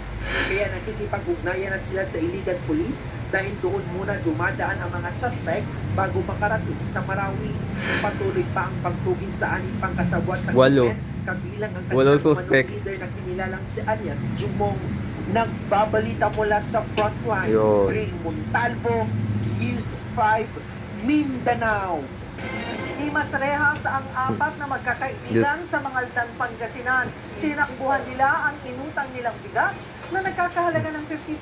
Kaya nakikipag-ugnayan na sila sa iligan pulis dahil doon muna dumadaan ang mga suspect bago makarating sa Marawi. Patuloy pa ang pagtugis sa aning pangkasabwat sa Walo. krimen, kabilang ang Walang kanilang suspect. leader na kinilalang si alias Jumong. Nagbabalita mula sa Frontline, Yun. Ring Montalvo, News 5, Mindanao. Imas Rehas ang 4 na magkakaibigan sa Mangaldan, Pangasinan. Tinakbuhan nila ang inutang nilang bigas na nagkakahalaga ng 55,000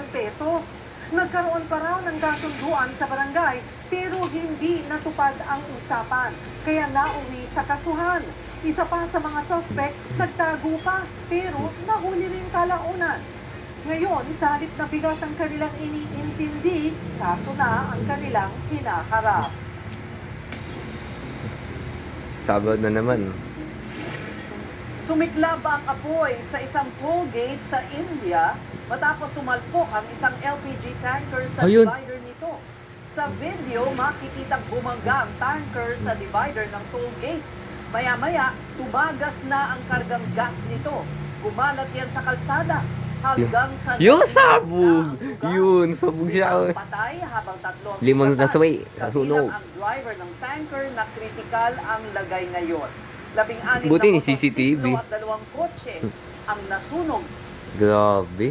pesos. Nagkaroon pa raw ng kasunduan sa barangay pero hindi natupad ang usapan, kaya nauwi sa kasuhan. Isa pa sa mga suspect, nagtago pa pero nahuli rin kalaunan. Ngayon, sa halip na bigas ang kanilang iniintindi, kaso na ang kanilang hinaharap. Sabado na naman. Sumiklab ang apoy sa isang toll gate sa India matapos sumalpok ang isang LPG tanker sa Ayun. divider nito. Sa video, makikitang bumangga ang tanker sa divider ng toll gate. Maya-maya, tumagas na ang kargang gas nito. Kumalat yan sa kalsada hanggang sa... Yung sabog! Yun, sabog siya. Patay habang tatlo ang Limang sugatan. nasaway sa sunog. Kabilang ang driver ng tanker na kritikal ang lagay ngayon. 16 Buti na ni CCTV. motorsiklo at 2 kotse ang nasunog. Grabe.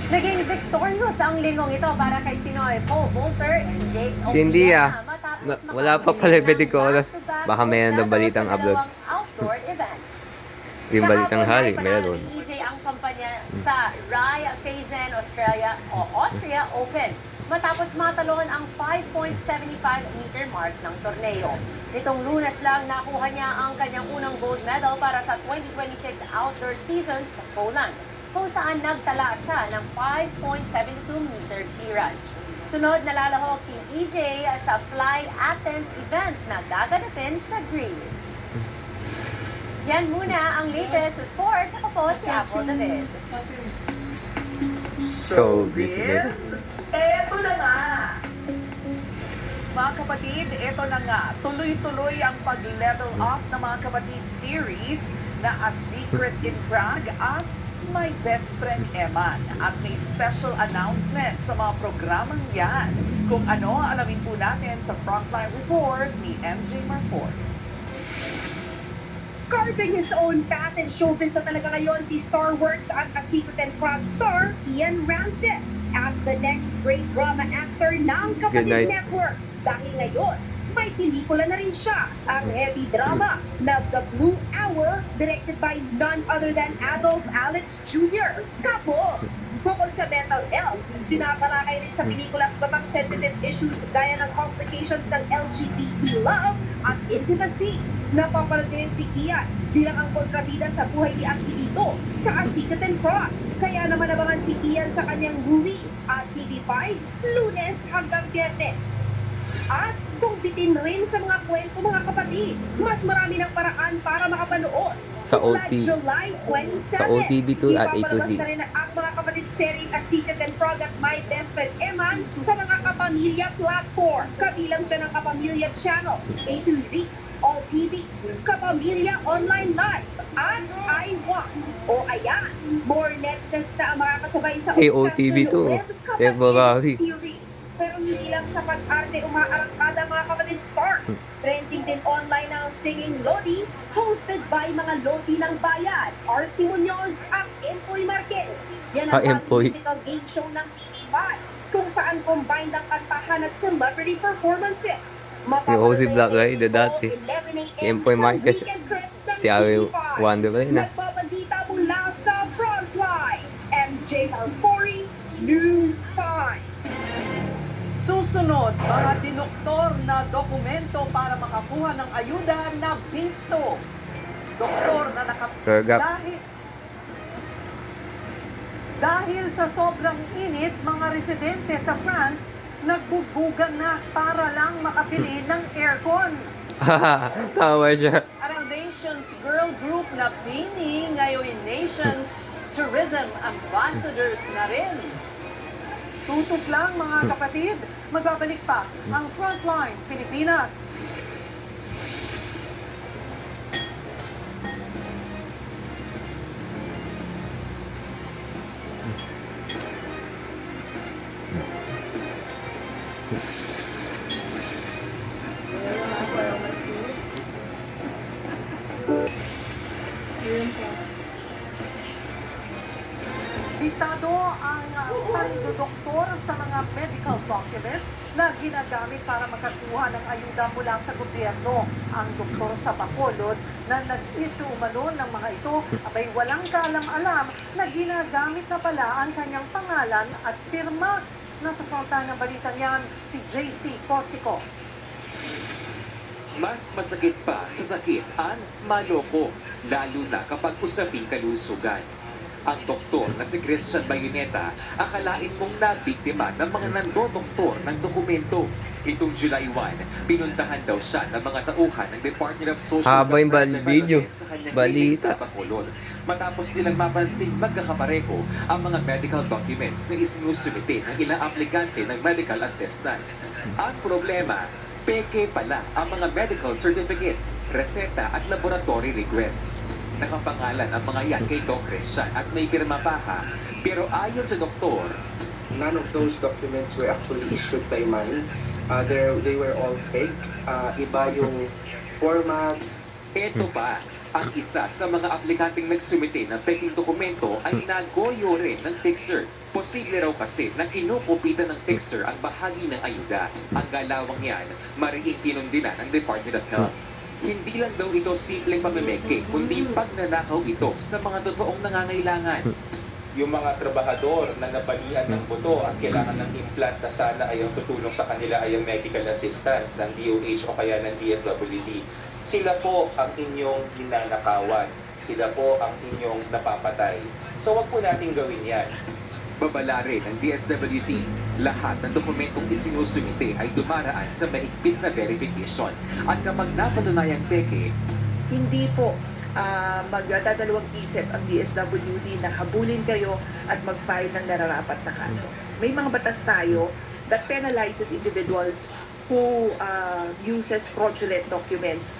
Naging victorious ang lingong ito para kay Pinoy Paul Volter and Jake Si India, Matapos wala pa pala 24 oras. Baka meron na balitang upload. outdoor event. Yung balitang hali, Sa meron. hapon, EJ ang kampanya sa Rai Fazen Austria Open matapos matalon ang 5.75 meter mark ng torneo. Nitong Lunes lang nakuha niya ang kanyang unang gold medal para sa 2026 outdoor seasons sa Poland, kung saan nagtala siya ng 5.72 meter clearance. Sunod nalalahok si EJ sa Fly Athens event na gaganapin sa Greece. Yan muna ang latest sa sports. Ako po si Apple David. So, business. Eto na nga! Mga kapatid, eto na nga. Tuloy-tuloy ang pag-level up ng mga kapatid series na A Secret in Prague at My Best Friend Eman. At may special announcement sa mga programang yan. Kung ano, alamin po natin sa Frontline Report ni MJ Marfort. Carving his own path in showbiz na talaga ngayon si Starworks at A Secret in Prague star Kian Ramses as the next great drama actor ng Kapatid Network. Dahil ngayon, may pelikula na rin siya, ang heavy drama na The Blue Hour, directed by none other than Adolf Alex Jr. Kapo! Bukod sa mental health, tinatalakay rin sa pelikula ang iba pang sensitive issues gaya ng complications ng LGBT love at intimacy. Napapanood ngayon si Ian bilang ang kontrabida sa buhay ni Arquilito sa A Secret in Prague. Kaya naman abangan si Ian sa kanyang movie at TV5, Lunes hanggang Biyernes. At kung bitin rin sa mga kwento mga kapatid, mas marami ng paraan para makapanood. Sa Simula OT. July 27, Sa OTV2 at ipapalabas A2Z. na rin ang mga kapatid series A Secret in Prague at My Best Friend Eman sa mga Kapamilya platform. Kabilang dyan ang Kapamilya Channel, A2Z, All TV, Kapamilya Online Live, at I Want. O ayan, more netizens na ang makakasabay sa Hey, obsession OTV2. with February. Kapatid series. Pero hindi lang sa pag-arte umaarangkada mga kapatid stars. Trending din online ang Singing Lodi, hosted by mga Lodi ng Bayan, RC Munoz at Empoy Marquez. Yan ang Empoy. musical game show ng TV5, kung saan combined ang kantahan at celebrity performances. Yung si Black Rider dati. Si Empoy Marquez. Si Ari Wonder rin na. Nagbabandita mula sa Frontline, MJ Marfori, News 5. Susunod, mga dinoktor na dokumento para makakuha ng ayuda na bisto. Doktor na Sergap. Dahil sa sobrang init, mga residente sa France nagbugbugan na para lang makabili ng aircon. Tawa siya. Ang Nations Girl Group na Bini ngayon Nations Tourism Ambassadors na rin. Tutok lang mga kapatid, magbabalik pa ang Frontline Pilipinas. Lista Limitado ang pagdodoktor sa mga medical documents na ginagamit para makakuha ng ayuda mula sa gobyerno. Ang doktor sa Bacolod na nag-issue umano ng mga ito, abay walang kaalam-alam na ginagamit na pala ang kanyang pangalan at firma. Nasa fronta ng balitang yan, si JC Cosico. Mas masakit pa sa sakit ang maloko, lalo na kapag usaping kalusugan. Ang doktor na si Christian Bayoneta, akalain mong nabiktima ng mga nandodoktor ng dokumento. Itong July 1, pinuntahan daw siya ng mga tauhan ng Department of Social Haba yung video. Development sa kanyang Balita. sa Bacolod. Matapos nilang mapansing magkakapareho ang mga medical documents na isinusumite ng ilang aplikante ng medical assistance. Ang problema, peke pala ang mga medical certificates, reseta at laboratory requests. Nakapangalan ang mga yan kay Doc Christian at may pirma pa ha. Pero ayon sa doktor, none of those documents were actually issued by mine. They were all fake. Iba yung format. Ito pa, ang isa sa mga aplikanteng nagsumite ng peking dokumento ay nagoyo rin ng fixer. Posible raw kasi na kinukupitan ng fixer ang bahagi ng ayuda. Ang galawang yan, mariing pinundina ng Department of Health. Hindi lang daw ito simpleng pamimeke, kundi pagnanakaw ito sa mga totoong nangangailangan. Yung mga trabahador na napalian ng buto at kailangan ng implant na sana ay ang tutulong sa kanila ay ang medical assistance ng DOH o kaya ng DSWD. Sila po ang inyong ninanakawan. Sila po ang inyong napapatay. So wag po natin gawin yan. Babala rin ng DSWD, lahat ng dokumentong isinusumite ay dumaraan sa mahigpit na verification. At kapag napatunayang peke, hindi po magdadalawang isip ang DSWD na habulin kayo at mag-file ng nararapat na kaso. May mga batas tayo that penalizes individuals who uses fraudulent documents.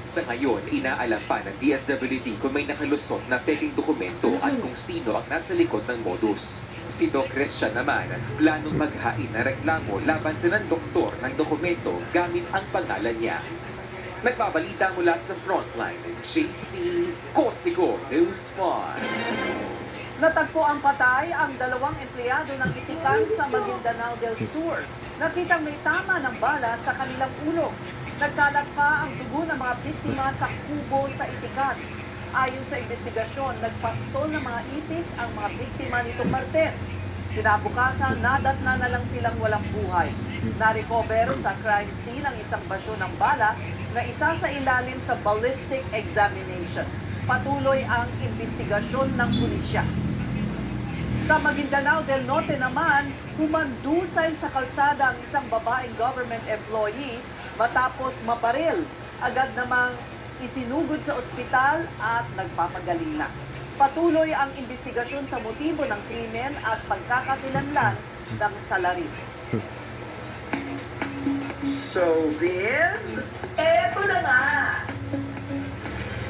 Sa ngayon, inaalam pa ng DSWD kung may nakalusot na peking dokumento at kung sino ang nasa likod ng modus. Si Doc Christian naman, planong maghain na reklamo laban sa ng doktor ng dokumento gamit ang pangalan niya. Nagbabalita mula sa Frontline, JC Cosico News 5. Natagpo ang patay ang dalawang empleyado ng Itikan sa Maguindanao del Sur. Nakitang may tama ng bala sa kanilang ulo. Nagkalat pa ang dugo ng mga biktima sa kubo sa Itikan. Ayon sa investigasyon, nagpastol ng mga itis ang mga biktima nitong Martes. Kinabukasan, nadatna na lang silang walang buhay. Na-recover sa crime scene ang isang basyo ng bala na isa sa ilalim sa ballistic examination. Patuloy ang investigasyon ng pulisya. Sa Maguindanao del Norte naman, humandusay sa kalsada ang isang babaeng government employee matapos maparil. Agad namang isinugod sa ospital at nagpapagaling na. Patuloy ang investigasyon sa motibo ng krimen at pagkakakilanlan ng salarin. Showbiz, eto na nga!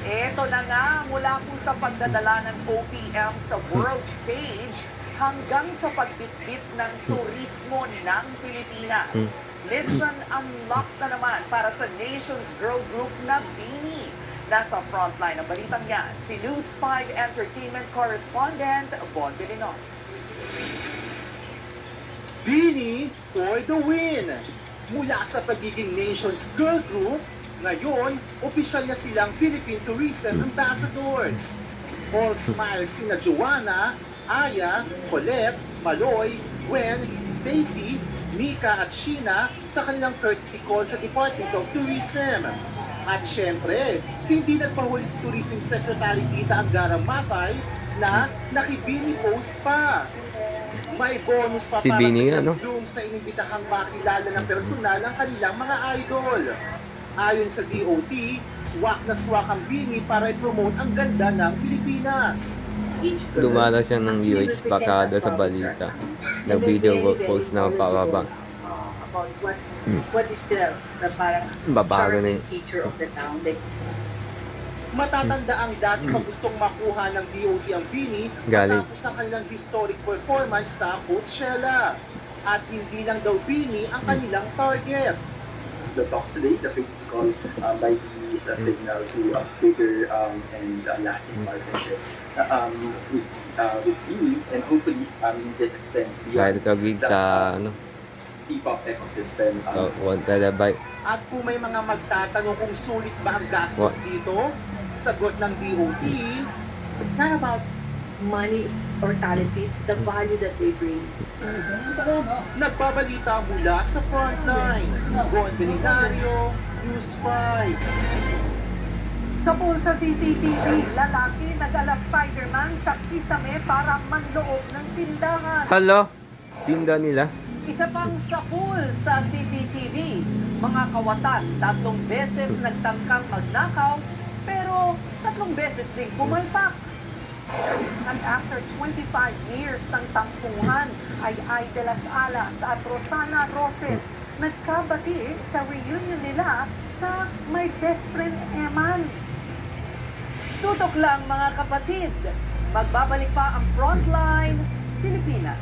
Eto na nga, mula po sa pagdadala ng OPM sa world stage hanggang sa pagbitbit ng turismo ng Pilipinas. Mission unlocked na naman para sa Nation's Girl Group na BINI. Nasa frontline ng balitang yan, si News 5 Entertainment Correspondent Bon Bilinon. BINI for the win! Mula sa pagiging Nation's Girl Group, ngayon, opisyal na silang Philippine Tourism Ambassadors. All smiles sina Joanna, Aya, Colette, Maloy, Gwen, Stacy, Mika at Sheena sa kanilang courtesy call sa Department of Tourism. At syempre, hindi nagpahuli si Tourism Secretary Tita Angara Matay na nakibini post pa. May bonus pa Si para Bini, sa ano? Blooms na inibitahang makilala ng personal ang kanilang mga idol. Ayon sa DOT, swak na swak ang BINI para i-promote ang ganda ng Pilipinas. Dumala siya ng UH Bakada sa balita. Nag-video post na pababa. About what is the parang Babago na yun. feature of the town. Like, Matatanda ang dati pag gustong makuha ng DOT ang BINI Galing. matapos ang kanilang historic performance sa Coachella. At hindi lang daw BINI ang kanilang target. The talks today, the previous call, might be a signal to a bigger and lasting partnership with with Mimi, and hopefully this extends Kahit beyond kagig the sa ano, P-pop ecosystem. wag talabay. At kung may mga magtatanong kung sulit ba ang gastos dito, sagot ng DOT, It's not about money or talent fee, it's the value that they bring. nagbabalita mula sa frontline. Ron Belinario, News 5. Sa pool sa CCTV, lalaki nag-ala Spider-Man sa kisame para manloob ng tindahan. Hala, tinda nila. Isa pang sa pool sa CCTV, mga kawatan 3 beses nagtangkang magnakaw, pero 3 beses din pumalpak. And after 25 years ng tampuhan, ay de las Alas at Rosana Roses nagkabati sa reunion nila sa My Best Friend Eman. Tutok lang mga kapatid, magbabalik pa ang Frontline Pilipinas.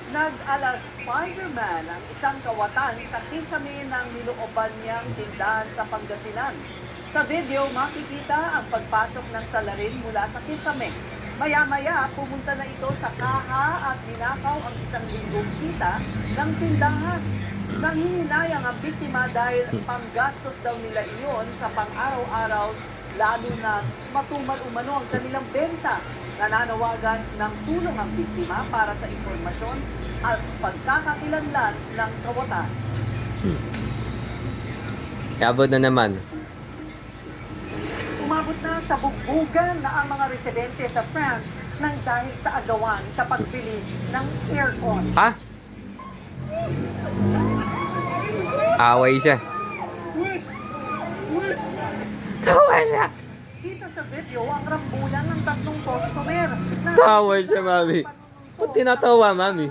Nag-ala Spider-Man ang isang kawatan sa kisame ng nilooban niyang tindahan sa Pangasinan. Sa video, makikita ang pagpasok ng salarin mula sa kisame. Maya-maya, pumunta na ito sa kaha at ninakaw ang 1 linggong kita ng tindahan. Nangihinayang ang biktima dahil panggastos daw nila iyon sa pang-araw-araw, lalo na matumal umano ang kanilang benta. Nananawagan ng tulong ang biktima para sa impormasyon at pagkakakilanlan ng kawatan. Kabod na naman. Umabot na sa bugbugan na ang mga residente sa France nang dahil sa agawan sa pagbili ng aircon. Ha? Away siya. Tawa siya. Kita sa video ang rambulan ng 3 customer. Tawa siya, mami. Ba't tinatawa, mami?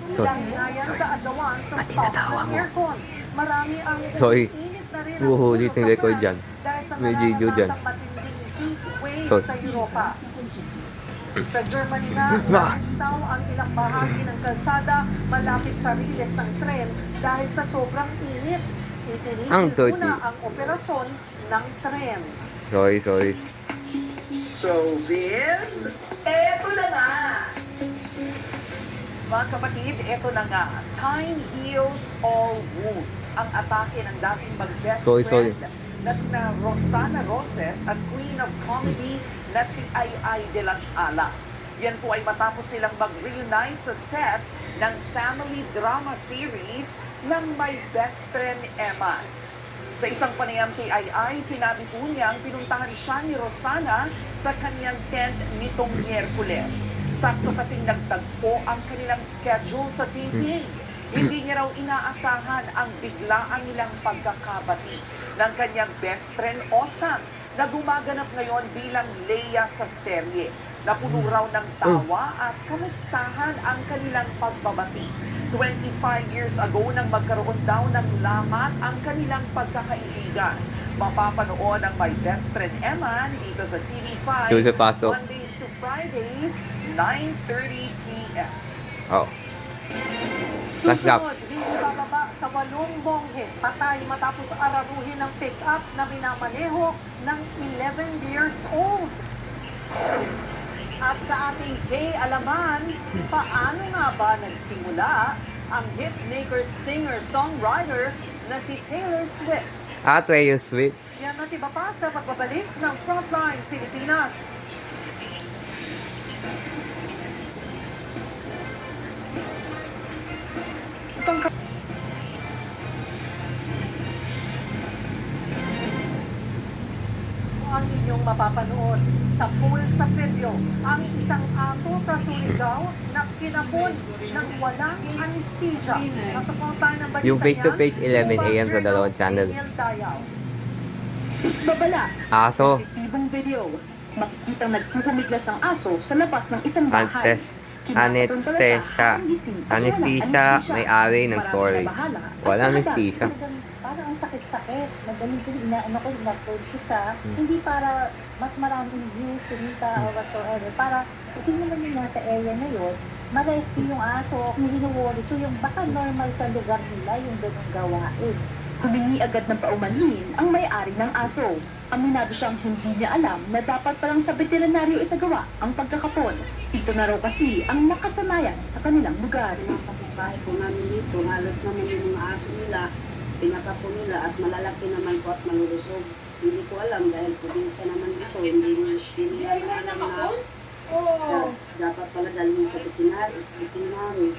Sorry. Sa agawan sa stock ng aircon. Marami ang Sorry. init na rin ang Uhulit yung record dyan. dahil sa May video dyan. nararamdasang matinding heat wave Sorry. sa Europa. Sa Germany na, naugsaw ang ilang bahagi ng kalsada malapit sa riles ng tren dahil sa sobrang init. Ang Itinigil dirty. muna ang operasyon ng tren. Sorry. Showbiz, eto na nga! Mga kapatid, eto na nga. Time heals all wounds. Ang atake ng dating mag-best Sorry. friend na sina Rosana Roses at Queen of Comedy na si Ay de las Alas. Yan po ay matapos silang mag-reunite sa set ng family drama series ng My Best Friend Emma. Sa isang panayam kay Ay, sinabi po niyang pinuntahan siya ni Rosana sa kanyang tent nitong Miyerkules. Sakto kasing nagtagpo ang kanilang schedule sa taping. Hindi niya raw inaasahan ang biglaan nilang pagkakabati ng kanyang best friend Osam na gumaganap ngayon bilang Leia sa serye. Napuno raw ng tawa at kamustahan ang kanilang pagbabati. 25 years ago nang magkaroon daw ng lamat ang kanilang pagkakaibigan. Mapapanood ang My Best Friend Eman dito sa TV5 Doon sa pasok. Mondays to Fridays, 9:30 p.m. Oh. Last lap. Susunod, hindi bababa sa 8 bonghe. Patay matapos araruhin ng pick-up na minamaneho ng 11 years old. At sa ating K-Alaman, paano nga ba nagsimula ang hitmaker singer-songwriter na si Taylor Swift? Taylor Swift. Yan at iba pa sa pagbabalik ng Frontline Pilipinas. Ang inyong mapapanood sa pool sa video, ang isang aso sa Surigao na kinapon ng walang anesthesia. Nasuportahan ng balita Yung face-to-face 11 a.m. sa dalawang channel. Babala. Aso. Sensitibong video. Makikitang nagpupumiglas ang aso sa labas ng isang bahay. Anesthesia, may-ari ng story. Wala anesthesia. Parang ang sakit-sakit. Magaling ko, na-approach siya hindi para mas maraming views, kumita, or whatsoever. Para, kasi naman yung nasa area na yun, ma-rescue yung aso, hinihinuwari ko yung baka normal sa lugar nila yung ganung gawain. Humingi agad ng paumanhin ang may-ari ng aso. Aminado siyang hindi niya alam na dapat palang sa veterinaryo isagawa ang pagkakapon. Ito na raw kasi ang nakasanayan sa kanilang lugar. Bahay po namin dito, halos naman yung mga aso nila, pinakapo nila at malalaki naman po at malulusog. Hindi ko alam dahil probinsya naman ito, hindi nila alam na dapat pala dalhin sa veterinary.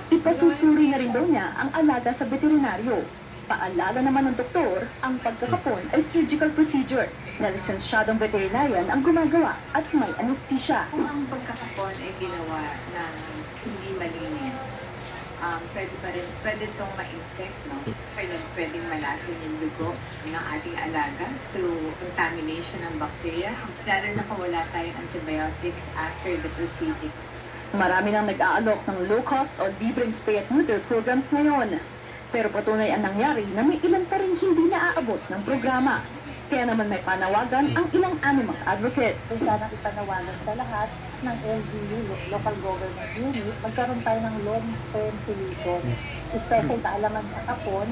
Ipasusuri na rin daw niya ang alaga sa veterinaryo. Paalala naman ng doktor, ang pagkakapon ay surgical procedure na lisensyadong veterinarian ang gumagawa at may anesthesia. Kung ang pagkakapon ay ginawa ng hindi malinis, pwede itong ma-infect, no? Pwedeng malason yung dugo ng ating alaga through contamination ng bacteria, lalo na kung wala tayong antibiotics after the proceeding. Marami nang nag-aalok ng low-cost o libreng spay at neuter programs ngayon. Pero patunay ang nangyari na may ilan pa rin hindi naaabot ng programa. Kaya naman may panawagan ang ilang animal advocates. Sana ipanawagan sa lahat ng LGU, Local Government Unit, magkaroon tayo ng long-term solution. Especially kaalaman sa kapon,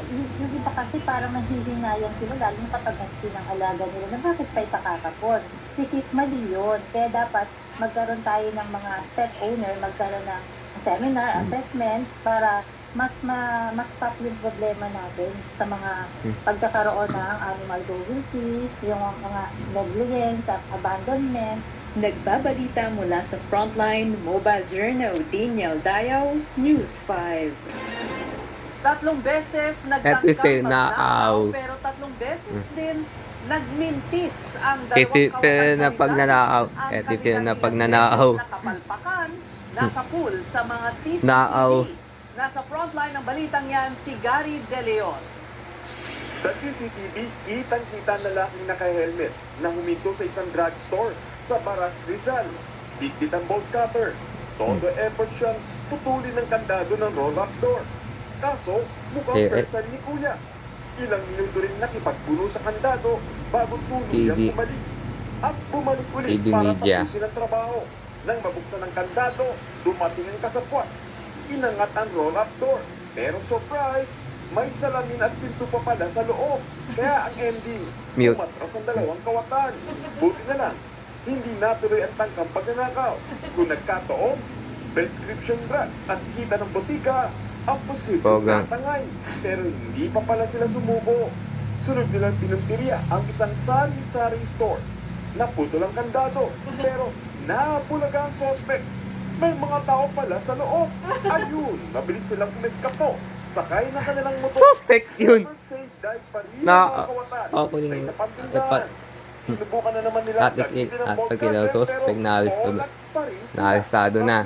yung iba kasi parang nanghihinayang sila, lalo yung kapag-hasti ng alaga nila, na bakit pa ipakakapon? Which is mali yun. Kaya dapat magkaroon tayo ng mga pet owner, magkaroon ng seminar, assessment, para mas stop yung problema natin sa mga pagkakaroon ng animal cruelty, yung mga negligence at abandonment. Nagbabalita mula sa Frontline Mobile Journal, Daniel Dayaw, News 5. 3 beses Episode nagtanggap na magnakaw, pero 3 beses din nagmintis ang dalawang Episode na pagnanakaw. Episode na pagnanakaw. kapalpakan nasa pool sa mga CCTV. Naaw. Nasa frontline ng balitang yan si Gary De Leon. Sa CCTV, kitang-kita na lalaking naka-helmet na huminto sa isang drugstore sa Baras, Rizal. Bigtit ang bolt cutter. Todo effort siyang putulin ng kandado ng roll-up door. Kaso, mukhang first time ni Kuya. Ilang minuto rin nakipagpuno sa kandado bago tuluyang umalis. At bumalik ulit para tapusin ang trabaho. Nang mabuksan ang kandado, dumating ang kasapwat. Inangat ang roll-up door. Pero surprise, may salamin at pinto pa pala sa loob. Kaya ang ending, umatras ang dalawang kawatan. Buti na lang, hindi natuloy ang tangkang pagnanakaw. Kung nagkataon, prescription drugs at kita ng botika, ang posibleng natangay. Pero hindi pa pala sila sumubo. Sunod nilang pinuntirya ang isang sari-sari store. Naputol ang kandado, pero napulaga ang suspect. May mga tao pala sa loob. Ayun, mabilis silang umeskapo. Sakay na kanilang motor. Suspect yun. Na ako yung sinubukan na naman nila at suspect na arestado na.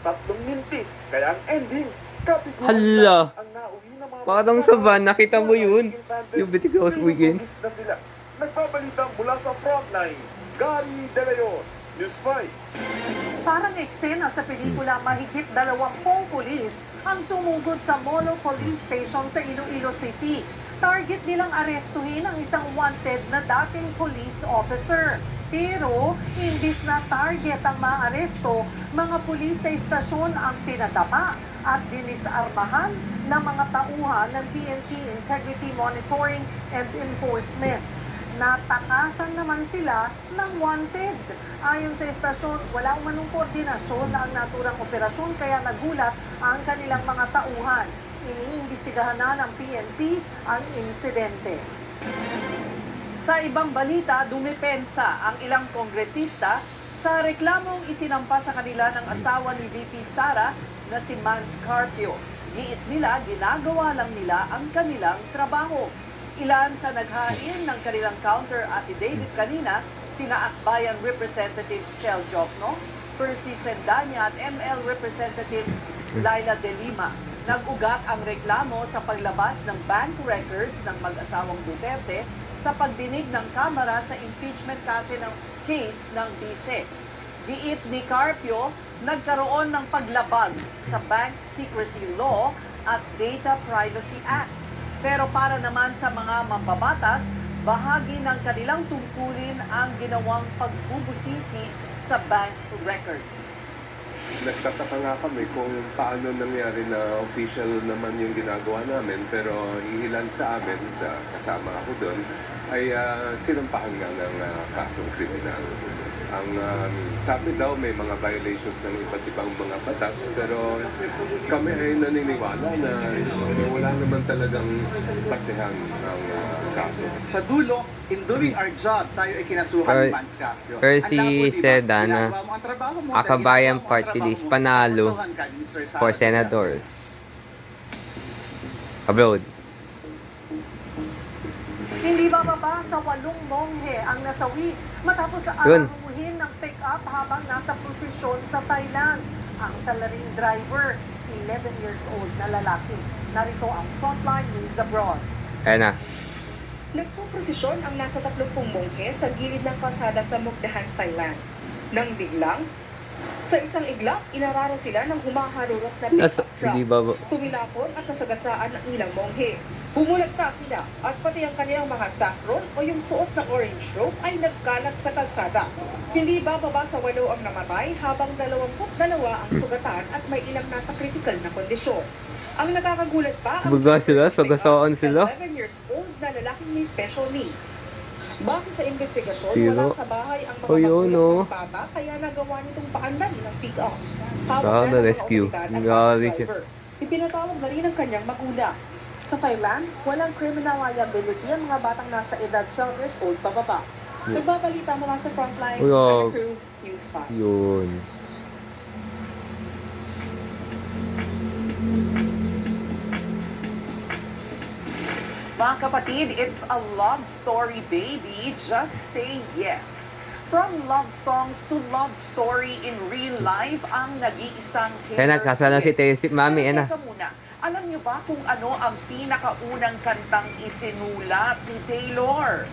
Tatlong mintis. Kaya ang ending, kapiguan Hala! ang nauwi na mga Parang sa van, nakita mo yun. Yung Bitigos Weekend. na sila. Nagbabalita mula sa frontline, Gary De Leon, News 5. Parang eksena sa pelikula, mahigit 20 pulis ang sumugod sa Molo Police Station sa Iloilo City. Target nilang arestuhin ang isang wanted na dating police officer. Pero, imbis na target ang maaresto, mga pulis sa istasyon ang pinadapa at dinisarmahan ng mga tauhan ng PNP Integrity Monitoring and Enforcement. Natakasan naman sila ng wanted. Ayon sa istasyon, wala umanong koordinasyon na ang naturang operasyon kaya nagulat ang kanilang mga tauhan. Iniimbestigahan na ng PNP ang insidente. Sa ibang balita, dumepensa ang ilang kongresista sa reklamong isinampa sa kanila ng asawa ni VP Sara na si Mans Carpio. Giit nila, ginagawa lang nila ang kanilang trabaho. Ilan sa naghain ng kanilang counter affidavit kanina, sina Akbayan Representative Chel Jokno, Percy Sendanya at ML Representative Laila De Lima. Nag-ugat ang reklamo sa paglabas ng bank records ng mag-asawang Duterte sa pagdinig ng Kamara sa impeachment case ng BICE. Giit ni Carpio, nagkaroon ng paglabag sa Bank Secrecy Law at Data Privacy Act. Pero para naman sa mga mambabatas, bahagi ng kanilang tungkulin ang ginawang pagbubusisi sa bank records. nagtataka nga kami kung paano nangyari na official naman yung ginagawa namin, pero ilan sa amin, kasama ako doon, ay sinampahan nga ng kasong kriminal. Ang sabi daw may mga violations ng iba't ibang mga batas, pero kami ay naniniwala na wala naman talagang basehan ang kaso. Sa dulo, in doing our job, tayo ay kinasuhan ng Manscapio. Percy Sedana, Akabayan Party List, panalo for senators abroad. Hindi bababa sa 8 monghe ang nasawi matapos Yun. araruhin ng pick-up habang nasa prosesyon sa Thailand. Ang salaring driver, 11 years old na lalaki. Narito ang Frontline News Abroad. Ayan na. Nagpuprosesyon ang nasa 30 monghe sa gilid ng kalsada sa Mukdahan, Thailand. Nang biglang, sa isang iglap, inararo sila ng humaharurot na Nasa, pick-up hindi truck. baba. Tumilapon at nasagasaan ng ilang monghe. Bumulagta sila at pati ang kanilang mga saffron o yung suot na orange robe ay nagkalat sa kalsada. Hindi bababa sa 8 ang namatay habang 22 ang sugatan at may ilang nasa critical na kondisyon. Ang nakakagulat pa, ang Baga sila, sagasaan sila. 11 years old na lalaking may special needs. Base sa investigasyon, Zero. wala sa bahay ang mga Oh, yun, magulang oh. ng bata kaya nagawa nitong paandalin ng pick-up. Saka na rescue. Grabe siya. Ipinatawag na rin ang kanyang magulang. Sa Thailand, walang criminal liability ang mga batang nasa edad 12 years old pababa. Nagbabalita mula sa Frontline, Uy, Santa Cruz, News 5. Yun. Mga kapatid, it's a love story, baby. Just say yes. From love songs to love story in real life, ang nag-iisang Kaya nagkasal na si Tessie, mami, Pero na. teka muna, alam niyo ba kung ano ang pinakaunang kantang isinulat ni Taylor?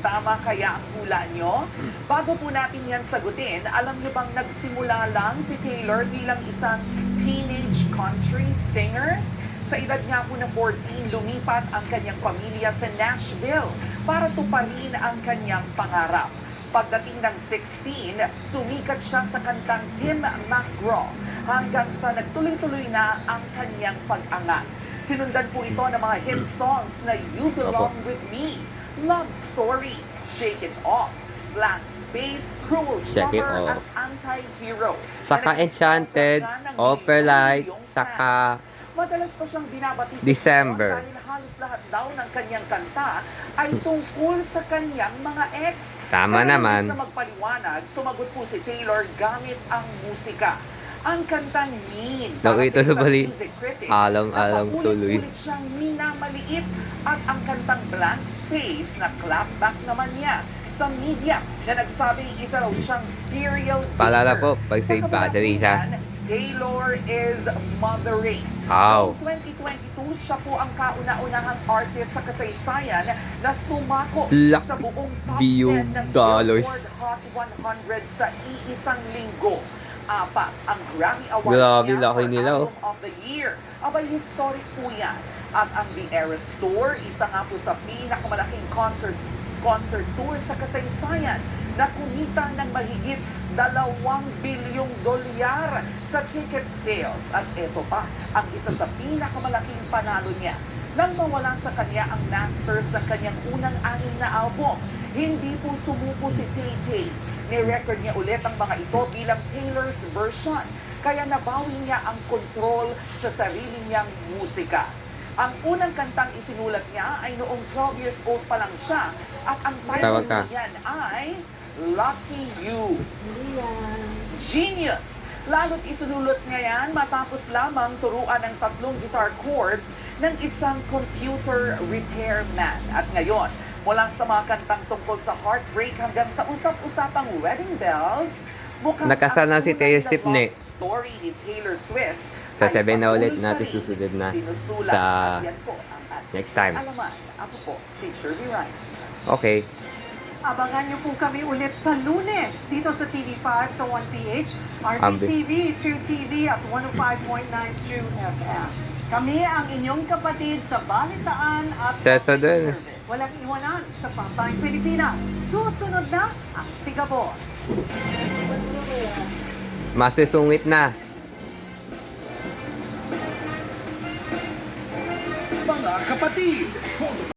Tama kaya ang hula niyo? Bago po natin yan sagutin, alam niyo bang nagsimula lang si Taylor bilang isang teenage country singer? Sa edad niya po na 14, lumipat ang kanyang pamilya sa Nashville para tuparin ang kanyang pangarap. Pagdating ng 16, sumikat siya sa kantang Tim McGraw hanggang sa nagtuloy-tuloy na ang kanyang pag-angat. Sinundan po ito ng mga hit songs na You Belong With Me, Love Story, Shake It Off, Blank Space, Cruel Shake It Summer, Off. at Anti-Hero. Saka Enchanted, Opera Light, saka Madalas pa siyang binabati December. dahil halos lahat daw ng kanyang kanta ay tungkol sa kanyang mga ex. Tama Pero naman. imbis na magpaliwanag, sumagot po si Taylor gamit ang musika. Ang kantang Mean Daw ito sa bali. music critic, Alam-alam tuloy. napaulit-ulit siyang minamaliit at ang kantang Blank Space na clapback naman niya sa media na nagsabing isa raw siyang serial killer. Paalala po, pag save Sa battery siya. Taylor is moderate. Wow. Noong 2022, siya po ang kauna-unahang artist sa kasaysayan na sumako Black sa buong top billion 10 ng dollars. Billboard Hot 100 sa iisang linggo. Apat ang Grammy Award Grabe, niya laki for nila, oh. Album of the Year. Abay, historic po yan. At ang The Eras Tour, isa nga po sa pinakamalaking concert tour sa kasaysayan na kumita ng mahigit 2 bilyong dolyar sa ticket sales. At ito pa, ang isa sa pinakamalaking panalo niya. Nang mawala sa kanya ang masters ng kanyang unang 6 na album, hindi po sumuko si Tay-Tay. Ni-record niya ulit ang mga ito bilang Taylor's version. Kaya nabawi niya ang control sa sarili niyang musika. Ang unang kantang isinulat niya ay noong 12 years old pa lang siya. At ang title Tawag ka. niyan ay Lucky You. Genius! Lalo't isinulot niya yan matapos lamang turuan ng 3 guitar chords ng isang computer repairman. At ngayon, mula sa mga kantang tungkol sa heartbreak hanggang sa usap-usapang wedding bells, mukhang Nakasal na si Taylor Swift ni. story ni Taylor Swift Sa ay 7 na ulit patuloy natin pa rin susunod na sinusulat. sa At yan po ang ating next time. alaman. Ako po, si Shirley Rice. Okay. Abangan niyo po kami ulit sa Lunes dito sa TV5 sa 1PH, Ambi. RBTV, True TV at 105.9 True FM. Kami ang inyong kapatid sa balitaan at Sesa din. Walang iwanan sa Pampang Pilipinas. Susunod na ang Sigabon. Masisungit na. Mga kapatid,